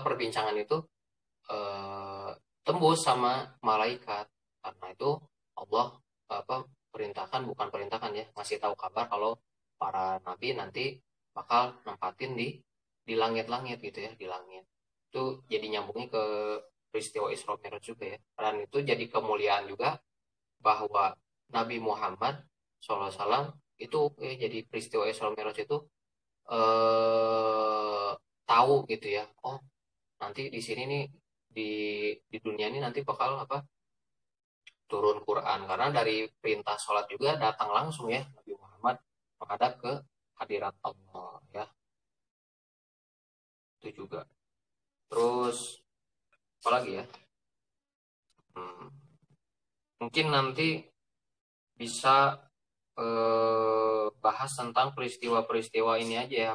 perbincangan itu tembus sama malaikat. Karena itu Allah bukan perintahkan ya, ngasih tahu kabar kalau para nabi nanti bakal nempatin di langit-langit gitu ya, di langit. Itu jadi nyambungnya ke peristiwa Isra Mi'raj juga ya. Dan itu jadi kemuliaan juga bahwa Nabi Muhammad SAW itu ya, jadi peristiwa Isra Mi'raj itu tahu gitu ya. Oh, nanti di sini nih di dunia ini nanti bakal turun Quran, karena dari perintah sholat juga datang langsung ya Nabi Muhammad menghadap ke hadirat Allah ya, itu juga. Terus apa lagi ya, mungkin nanti bisa bahas tentang peristiwa-peristiwa ini aja ya,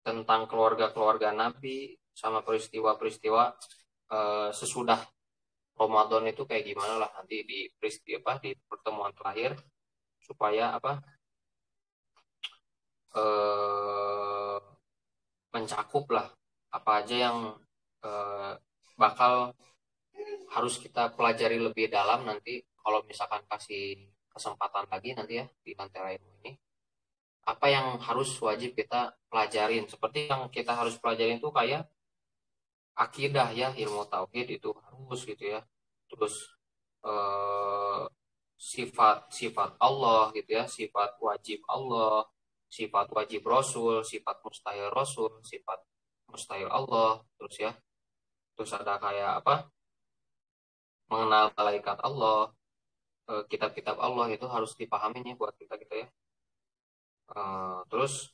tentang keluarga-keluarga Nabi sama peristiwa-peristiwa sesudah Ramadan itu kayak gimana lah nanti di pertemuan terakhir, supaya mencakup lah apa aja yang bakal harus kita pelajari lebih dalam nanti kalau misalkan kasih kesempatan lagi nanti ya di Lentera Ilmu ini. Apa yang harus wajib kita pelajarin, seperti yang kita harus pelajarin itu kayak akidah ya, ilmu tauhid itu harus gitu ya. Terus sifat-sifat Allah gitu ya, sifat wajib Allah, sifat wajib Rasul, sifat mustahil Rasul, sifat mustahil Allah, terus ya. Terus ada kayak mengenal malaikat Allah, kitab-kitab Allah itu harus dipahami nih buat kita gitu ya. Terus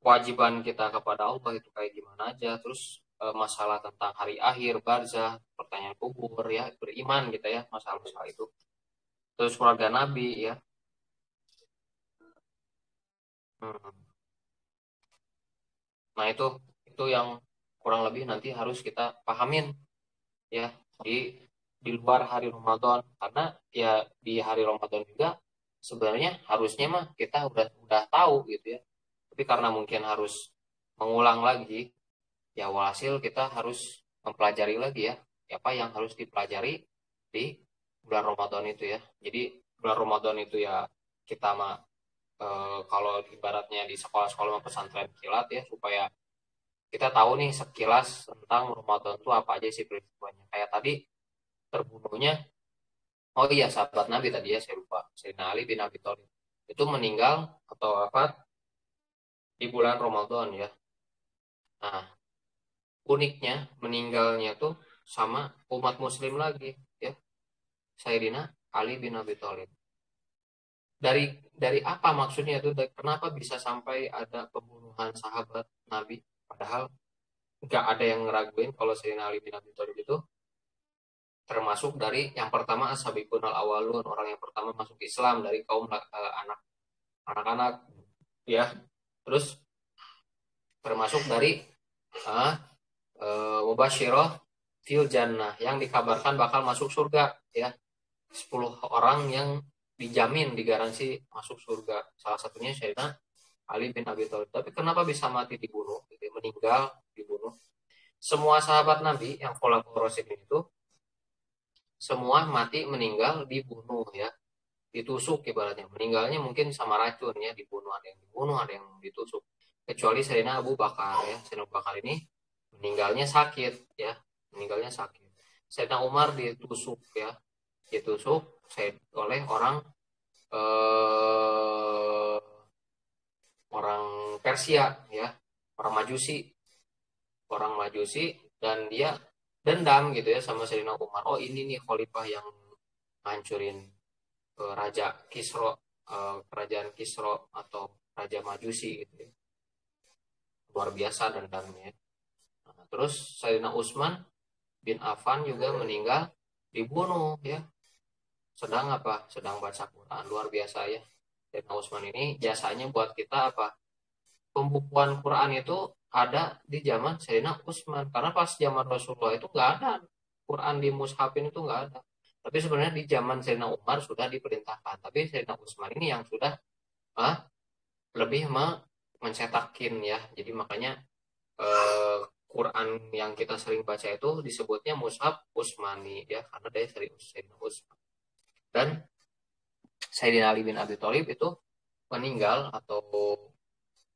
kewajiban kita kepada Allah itu kayak gimana aja, terus masalah tentang hari akhir, barzah, pertanyaan kubur ya, beriman kita ya, masalah-masalah itu. Terus keluarga Nabi ya. Nah itu yang kurang lebih nanti harus kita pahamin ya di luar hari Ramadan, karena ya di hari Ramadan juga sebenarnya harusnya mah kita udah tahu gitu ya, tapi karena mungkin harus mengulang lagi ya, walhasil kita harus mempelajari lagi ya apa yang harus dipelajari di bulan Ramadan itu ya. Jadi bulan Ramadan itu ya kita mah kalau ibaratnya di sekolah-sekolah pesantren kilat ya, supaya kita tahu nih sekilas tentang Ramadan itu apa aja sih peristiwanya. Kayak tadi terbunuhnya, oh iya, sahabat Nabi tadi ya, saya lupa, Sayyidina Ali bin Abi Thalib itu meninggal atau di bulan Ramadan ya. Nah, uniknya meninggalnya tuh sama umat muslim lagi ya, Sayyidina Ali bin Abi Thalib. Dari apa maksudnya itu? Kenapa bisa sampai ada pembunuhan sahabat Nabi? Padahal nggak ada yang ngeraguin kalau Sayyidina Ali bin Abi Thalib itu termasuk dari yang pertama as-sabiqun al-awwalun, orang yang pertama masuk Islam dari kaum anak-anak ya. Terus termasuk dari mubasyirah fil jannah, yang dikabarkan bakal masuk surga ya. 10 orang yang dijamin, digaransi masuk surga. Salah satunya Sayyidina Ali bin Abi Thalib. Tapi kenapa bisa mati dibunuh, gitu, meninggal dibunuh? Semua sahabat Nabi yang khulafaur rasyidin itu semua mati meninggal dibunuh ya, ditusuk ibaratnya. Meninggalnya mungkin sama racun ya, dibunuh, ada yang ditusuk. Kecuali Sayyidina Abu Bakar ya. Sayyidina Abu Bakar ini meninggalnya sakit ya, meninggalnya sakit. Sayyidina Umar ditusuk ya, ditusuk oleh orang Persia ya, orang Majusi, dan dia dendam gitu ya sama Sayyidina Umar. Oh, ini nih khalifah yang ngancurin Raja Kisro, kerajaan Kisro atau Raja Majusi gitu ya. Luar biasa dendamnya. Nah, terus Sayyidina Utsman bin Affan juga meninggal dibunuh ya, sedang baca Quran. Luar biasa ya. Sayyidina Utsman ini jasanya buat kita pembukuan Quran itu ada di zaman Sayyidina Utsman, karena pas zaman Rasulullah itu nggak ada Quran di mushafin, itu nggak ada. Tapi sebenarnya di zaman Sayyidina Umar sudah diperintahkan, tapi Sayyidina Utsman ini yang sudah lebih mencetakin ya. Jadi makanya Quran yang kita sering baca itu disebutnya mushaf Utsmani ya, karena dari Sayyidina Utsman. Dan Sayyidina Ali bin Abi Thalib itu meninggal atau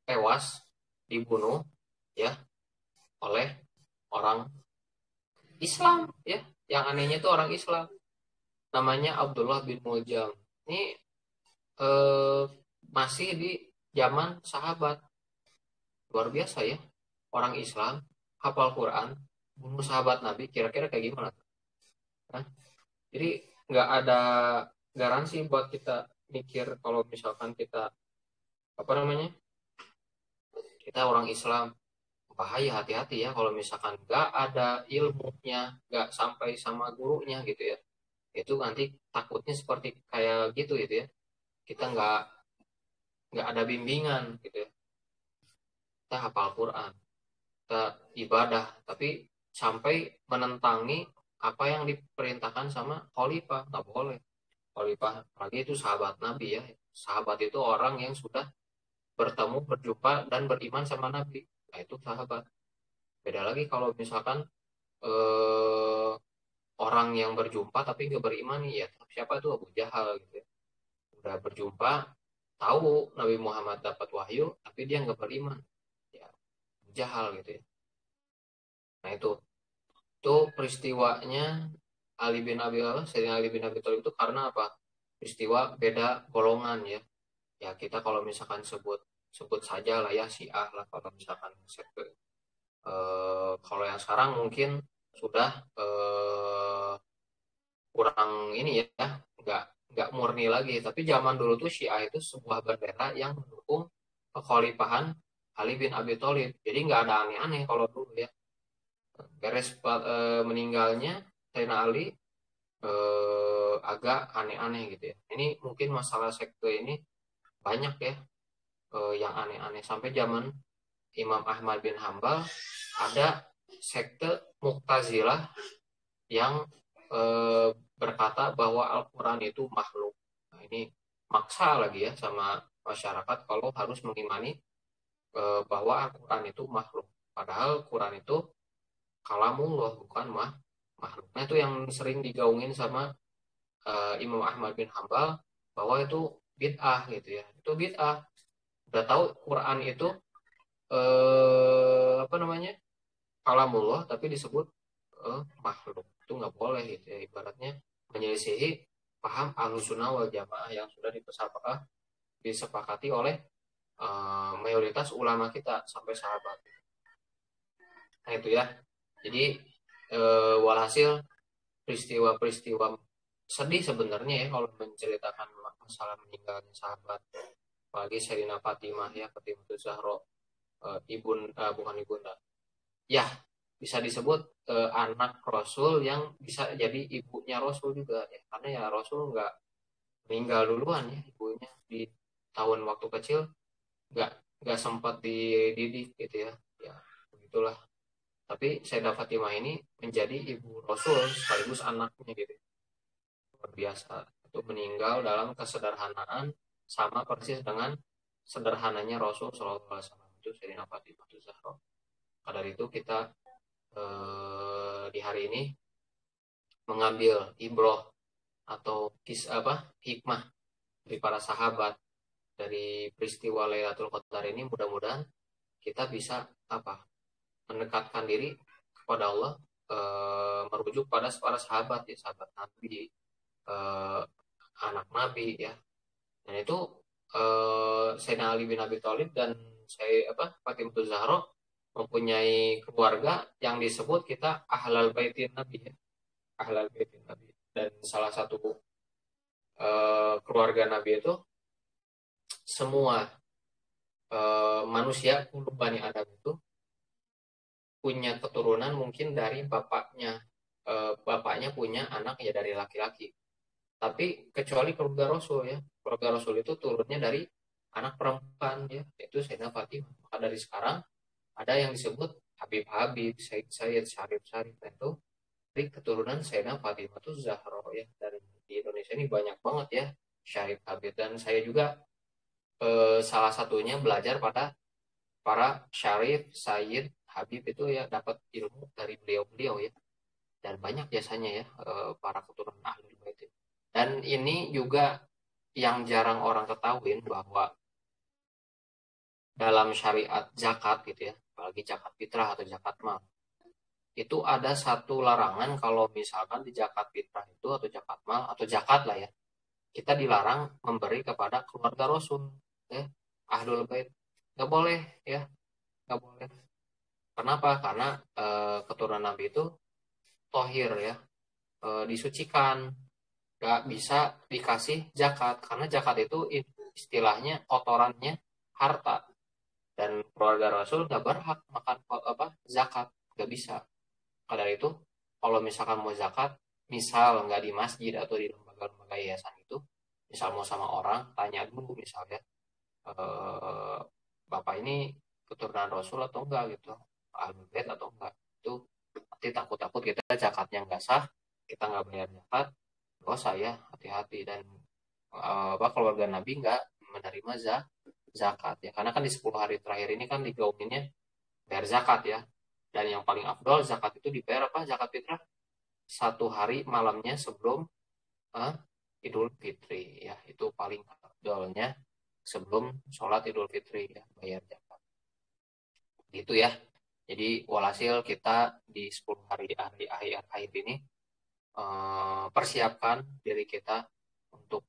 tewas dibunuh ya oleh orang Islam ya. Yang anehnya itu orang Islam, namanya Abdullah bin Muljam. Ini masih di zaman sahabat. Luar biasa ya, orang Islam hafal Quran bunuh sahabat Nabi, kira-kira kayak gimana? Nah, jadi nggak ada garansi buat kita mikir kalau misalkan kita apa namanya, kita orang Islam, bahaya, hati-hati ya kalau misalkan nggak ada ilmunya, nggak sampai sama gurunya gitu ya, itu nanti takutnya seperti kayak gitu ya, kita nggak ada bimbingan gitu ya, kita hafal Quran, kita ibadah, tapi sampai menentangi apa yang diperintahkan sama khalifah, nggak boleh. Khalifah lagi itu sahabat Nabi ya, sahabat itu orang yang sudah bertemu, berjumpa dan beriman sama Nabi, nah itu sahabat. Beda lagi kalau misalkan eh, orang yang berjumpa tapi nggak beriman, ya siapa itu Abu Jahal gitu ya. Udah berjumpa, tahu Nabi Muhammad dapat wahyu tapi dia nggak beriman, ya Abu Jahal gitu ya. Nah itu peristiwanya Ali bin Abi Thalib, Sayyidina Ali bin Abi Thalib itu karena apa? Peristiwa beda golongan ya. Ya kita kalau misalkan sebut saja lah ya Syiah lah kalau misalkan kalau yang sekarang mungkin sudah kurang ini ya, nggak murni lagi. Tapi zaman dulu tuh Syiah itu sebuah bendera yang mendukung kekhalifahan Ali bin Abi Thalib. Jadi nggak ada aneh-aneh kalau dulu ya. Beres meninggalnya Sayyidina Ali agak aneh-aneh gitu ya. Ini mungkin masalah sekte ini banyak ya yang aneh-aneh. Sampai zaman Imam Ahmad bin Hambal ada sekte Mu'tazilah yang berkata bahwa Al-Quran itu makhluk. Nah, ini maksa lagi ya sama masyarakat kalau harus mengimani bahwa Al-Quran itu makhluk. Padahal Quran itu kalamullah, bukan makhluk. Nah itu yang sering digaungin sama Imam Ahmad bin Hambal bahwa itu bid'ah gitu ya. Itu bid'ah. Udah tahu Quran itu apa namanya, kalamullah tapi disebut makhluk, itu nggak boleh gitu ya. Ibaratnya menyelisihi paham Ahlussunnah wal Jamaah yang sudah disepakati oleh mayoritas ulama kita sampai sahabat. Nah itu ya, jadi walhasil peristiwa-peristiwa sedih sebenarnya ya kalau menceritakan masalah meninggalnya sahabat, apalagi Sayyidina Fatimah ya, Fatimah Zahra, bukan ibunda ya, bisa disebut anak Rasul yang bisa jadi ibunya Rasul juga ya, karena ya Rasul nggak meninggal duluan ya, ibunya di tahun waktu kecil nggak nggak sempat dididik gitu ya, ya begitulah. Tapi Sayyidah Fatimah ini menjadi ibu Rasul sekaligus anaknya gitu, luar biasa. Itu meninggal dalam kesederhanaan sama persis dengan sederhananya Rasul Shallallahu Alaihi Wasallam, itu Sayyidina Fatimah Zahra. Pada itu kita di hari ini mengambil ibroh atau hikmah dari para sahabat dari peristiwa Lailatul Qadar ini. Mudah-mudahan kita bisa mendekatkan diri kepada Allah, merujuk pada para sahabat ya, sahabat Nabi, anak Nabi ya. Dan itu Sayyidina Ali bin Abi Thalib dan Fatimah Zahra mempunyai keluarga yang disebut kita ahlal baitin Nabi ya. Ahlal baitin Nabi. Dan salah satu keluarga Nabi itu semua manusia kullu bani Adam itu punya keturunan mungkin dari bapaknya. Bapaknya punya anak ya dari laki-laki. Tapi kecuali keluarga Rasul ya. Keluarga Rasul itu turunnya dari anak perempuan ya, yaitu Sayyidah Fatimah. Maka dari sekarang ada yang disebut Habib-Habib, Sayyid Syarif-Syarif, itu dari keturunan Sayyidah Fatimah itu Zahra ya. Dan di Indonesia ini banyak banget ya Syarif Habib, dan saya juga salah satunya belajar pada para syarif, sayyid, habib itu ya dapat ilmu dari beliau-beliau ya. Dan banyak biasanya ya para keturunan Ahlul Bait. Dan ini juga yang jarang orang ketahuin bahwa dalam syariat zakat gitu ya, apalagi zakat fitrah atau zakat mal, itu ada satu larangan kalau misalkan di zakat fitrah itu atau zakat mal atau zakat lah ya, kita dilarang memberi kepada keluarga Rasul ya, Ahlul Bait. Nggak boleh ya, nggak boleh. Kenapa? Karena keturunan Nabi itu tohir ya, disucikan, nggak bisa dikasih zakat karena zakat itu istilahnya kotorannya harta, dan keluarga Rasul nggak berhak makan zakat, nggak bisa. Karena itu kalau misalkan mau zakat, misal nggak di masjid atau di lembaga-lembaga yayasan itu, misal mau sama orang, tanya dulu misalnya, Bapak ini keturunan Rasul atau enggak gitu, Ahlul Bait atau enggak. Itu nanti takut-takut kita zakatnya nggak sah, kita nggak bayar zakat, dosa ya, hati-hati. Dan keluarga Nabi nggak menerima zakat ya, karena kan di 10 hari terakhir ini kan digaulinnya bayar zakat ya. Dan yang paling afdol zakat itu dibayar apa, zakat fitrah 1 hari malamnya sebelum Idul Fitri ya, itu paling afdolnya sebelum sholat Idul Fitri ya, bayar zakat gitu ya. Jadi walhasil kita di 10 hari akhir ini persiapkan diri kita untuk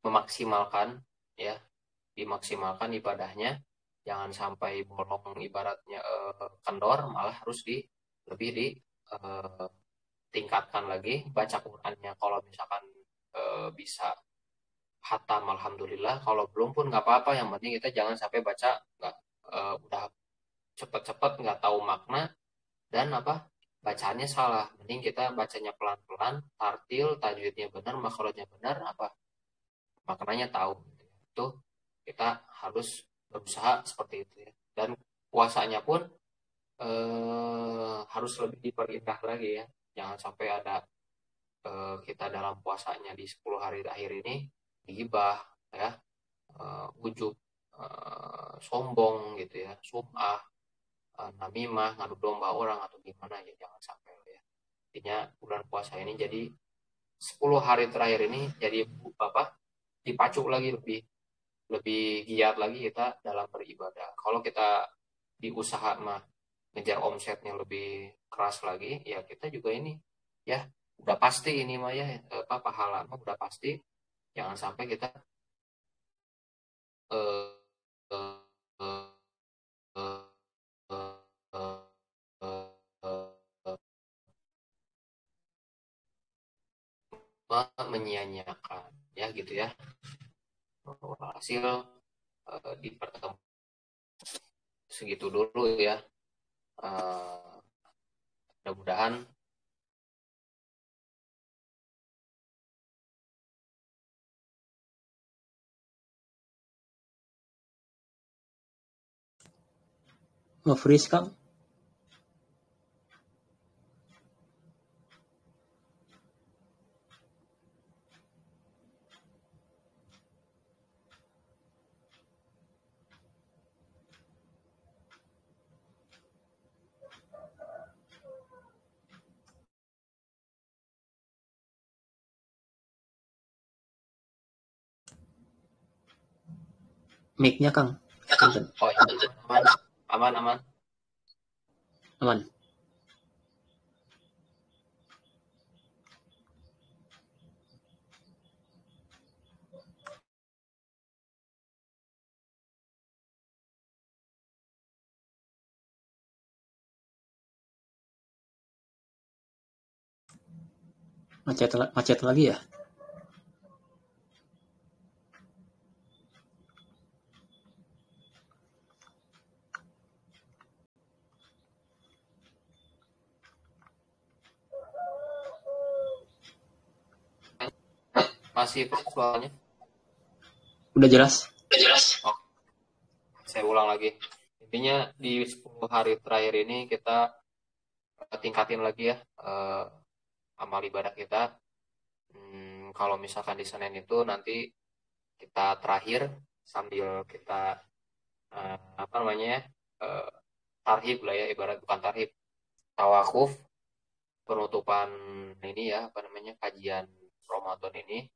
memaksimalkan ya, dimaksimalkan ibadahnya, jangan sampai bolong ibaratnya kendor, malah harus lebih tingkatkan lagi baca Qurannya. Kalau misalkan bisa hatam alhamdulillah, kalau belum pun nggak apa-apa, yang penting kita jangan sampai baca nggak udah cepet-cepet nggak tahu makna dan bacaannya salah. Mending kita bacanya pelan-pelan, tartil, tajwidnya benar, makhrajnya benar, maknanya tahu. Itu kita harus berusaha seperti itu ya. Dan puasanya pun harus lebih diperindah lagi ya. Jangan sampai ada kita dalam puasanya di 10 hari akhir ini gibah ya, ujub, sombong gitu ya, sum'ah, namimah, ngadu domba orang atau gimana ya, jangan sampai ya. Intinya bulan puasa ini jadi 10 hari terakhir ini jadi dipacu lagi, lebih giat lagi kita dalam beribadah. Kalau kita di usaha mah ngejar omsetnya lebih keras lagi, ya kita juga ini ya udah pasti ini mah ya pahala mah udah pasti. Jangan sampai kita eh, eh, eh, eh, eh, menyia-nyiakan ya gitu ya. Hasil di pertemuan segitu dulu ya. Mudah-mudahan Nge-freeze, Kang. Mic-nya, Kang. oh ya, aman. Aman. Macet lagi ya? Masih soalnya. Udah jelas? Oh, saya ulang lagi. Intinya di 10 hari terakhir ini kita tingkatin lagi ya amal ibadah kita. Kalau misalkan di Senin itu nanti kita terakhir sambil kita apa namanya ya, tarhib lah ya, ibarat bukan tarhib, tawakuf penutupan ini ya, apa namanya, kajian Ramadan ini,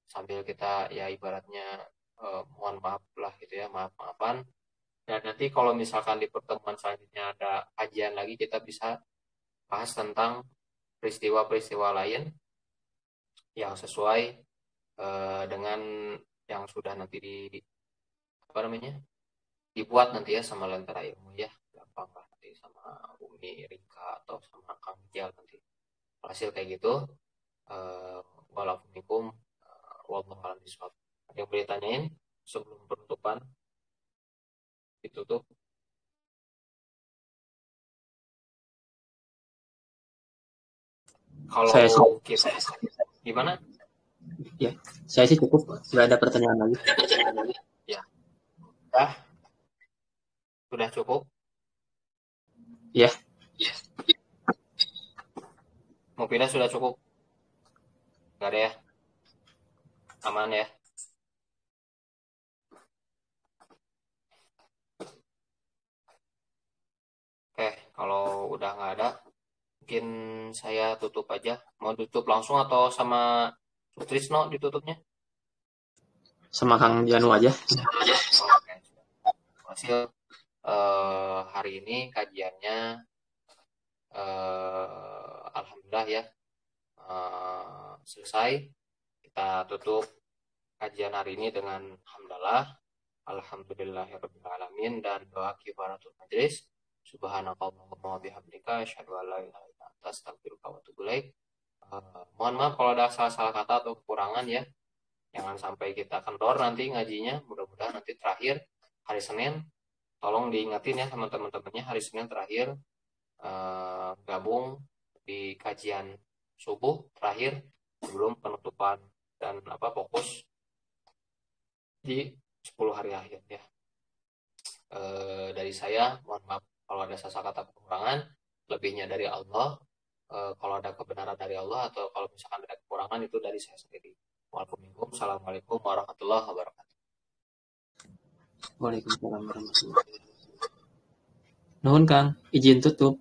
sambil kita ya ibaratnya mohon maaf lah gitu ya, maaf-maafan. Dan nanti kalau misalkan di pertemuan selanjutnya ada kajian lagi, kita bisa bahas tentang peristiwa-peristiwa lain yang sesuai dengan yang sudah nanti apa namanya, dibuat nanti ya sama Lentera Ilmu ya, gampang lah nanti sama Umi Rika atau sama Kang Jal nanti hasil kayak gitu. Walaupunikum wallahu a'lam bishawab. Ada yang boleh tanyain sebelum penutupan ditutup? Kalau kita gimana? Ya, saya sih cukup, nggak ada pertanyaan lagi. Ya, sudah cukup. Ya. Mufidah sudah cukup. Nggak ada ya? Aman ya? Oke, kalau udah nggak ada, mungkin saya tutup aja. Mau tutup langsung atau sama Sutrisno ditutupnya? Sama Kang Janu aja. Oke. Hasil hari ini kajiannya alhamdulillah ya selesai. Kita tutup kajian hari ini dengan hamdalah, alhamdulillahirabbil alamin, dan doa kifaratul majlis. Subhanakallahumma wa bihamdika asyhadu an la ilaha illa anta astaghfiruka wa atubu ilaik. Mohon maaf kalau ada salah-salah kata atau kekurangan ya. Jangan sampai kita kendor nanti ngajinya. Mudah-mudahan nanti terakhir hari Senin, tolong diingatin ya sama teman-temannya, hari Senin terakhir gabung di kajian subuh terakhir sebelum penutupan dan fokus di 10 hari akhir ya. Dari saya mohon maaf kalau ada salah kata kekurangan, lebihnya dari Allah. Kalau ada kebenaran dari Allah, atau kalau misalkan ada kekurangan itu dari saya sendiri. Assalamualaikum warahmatullahi wabarakatuh. Waalaikumsalam warahmatullahi wabarakatuh. Nuhun Kang, izin tutup.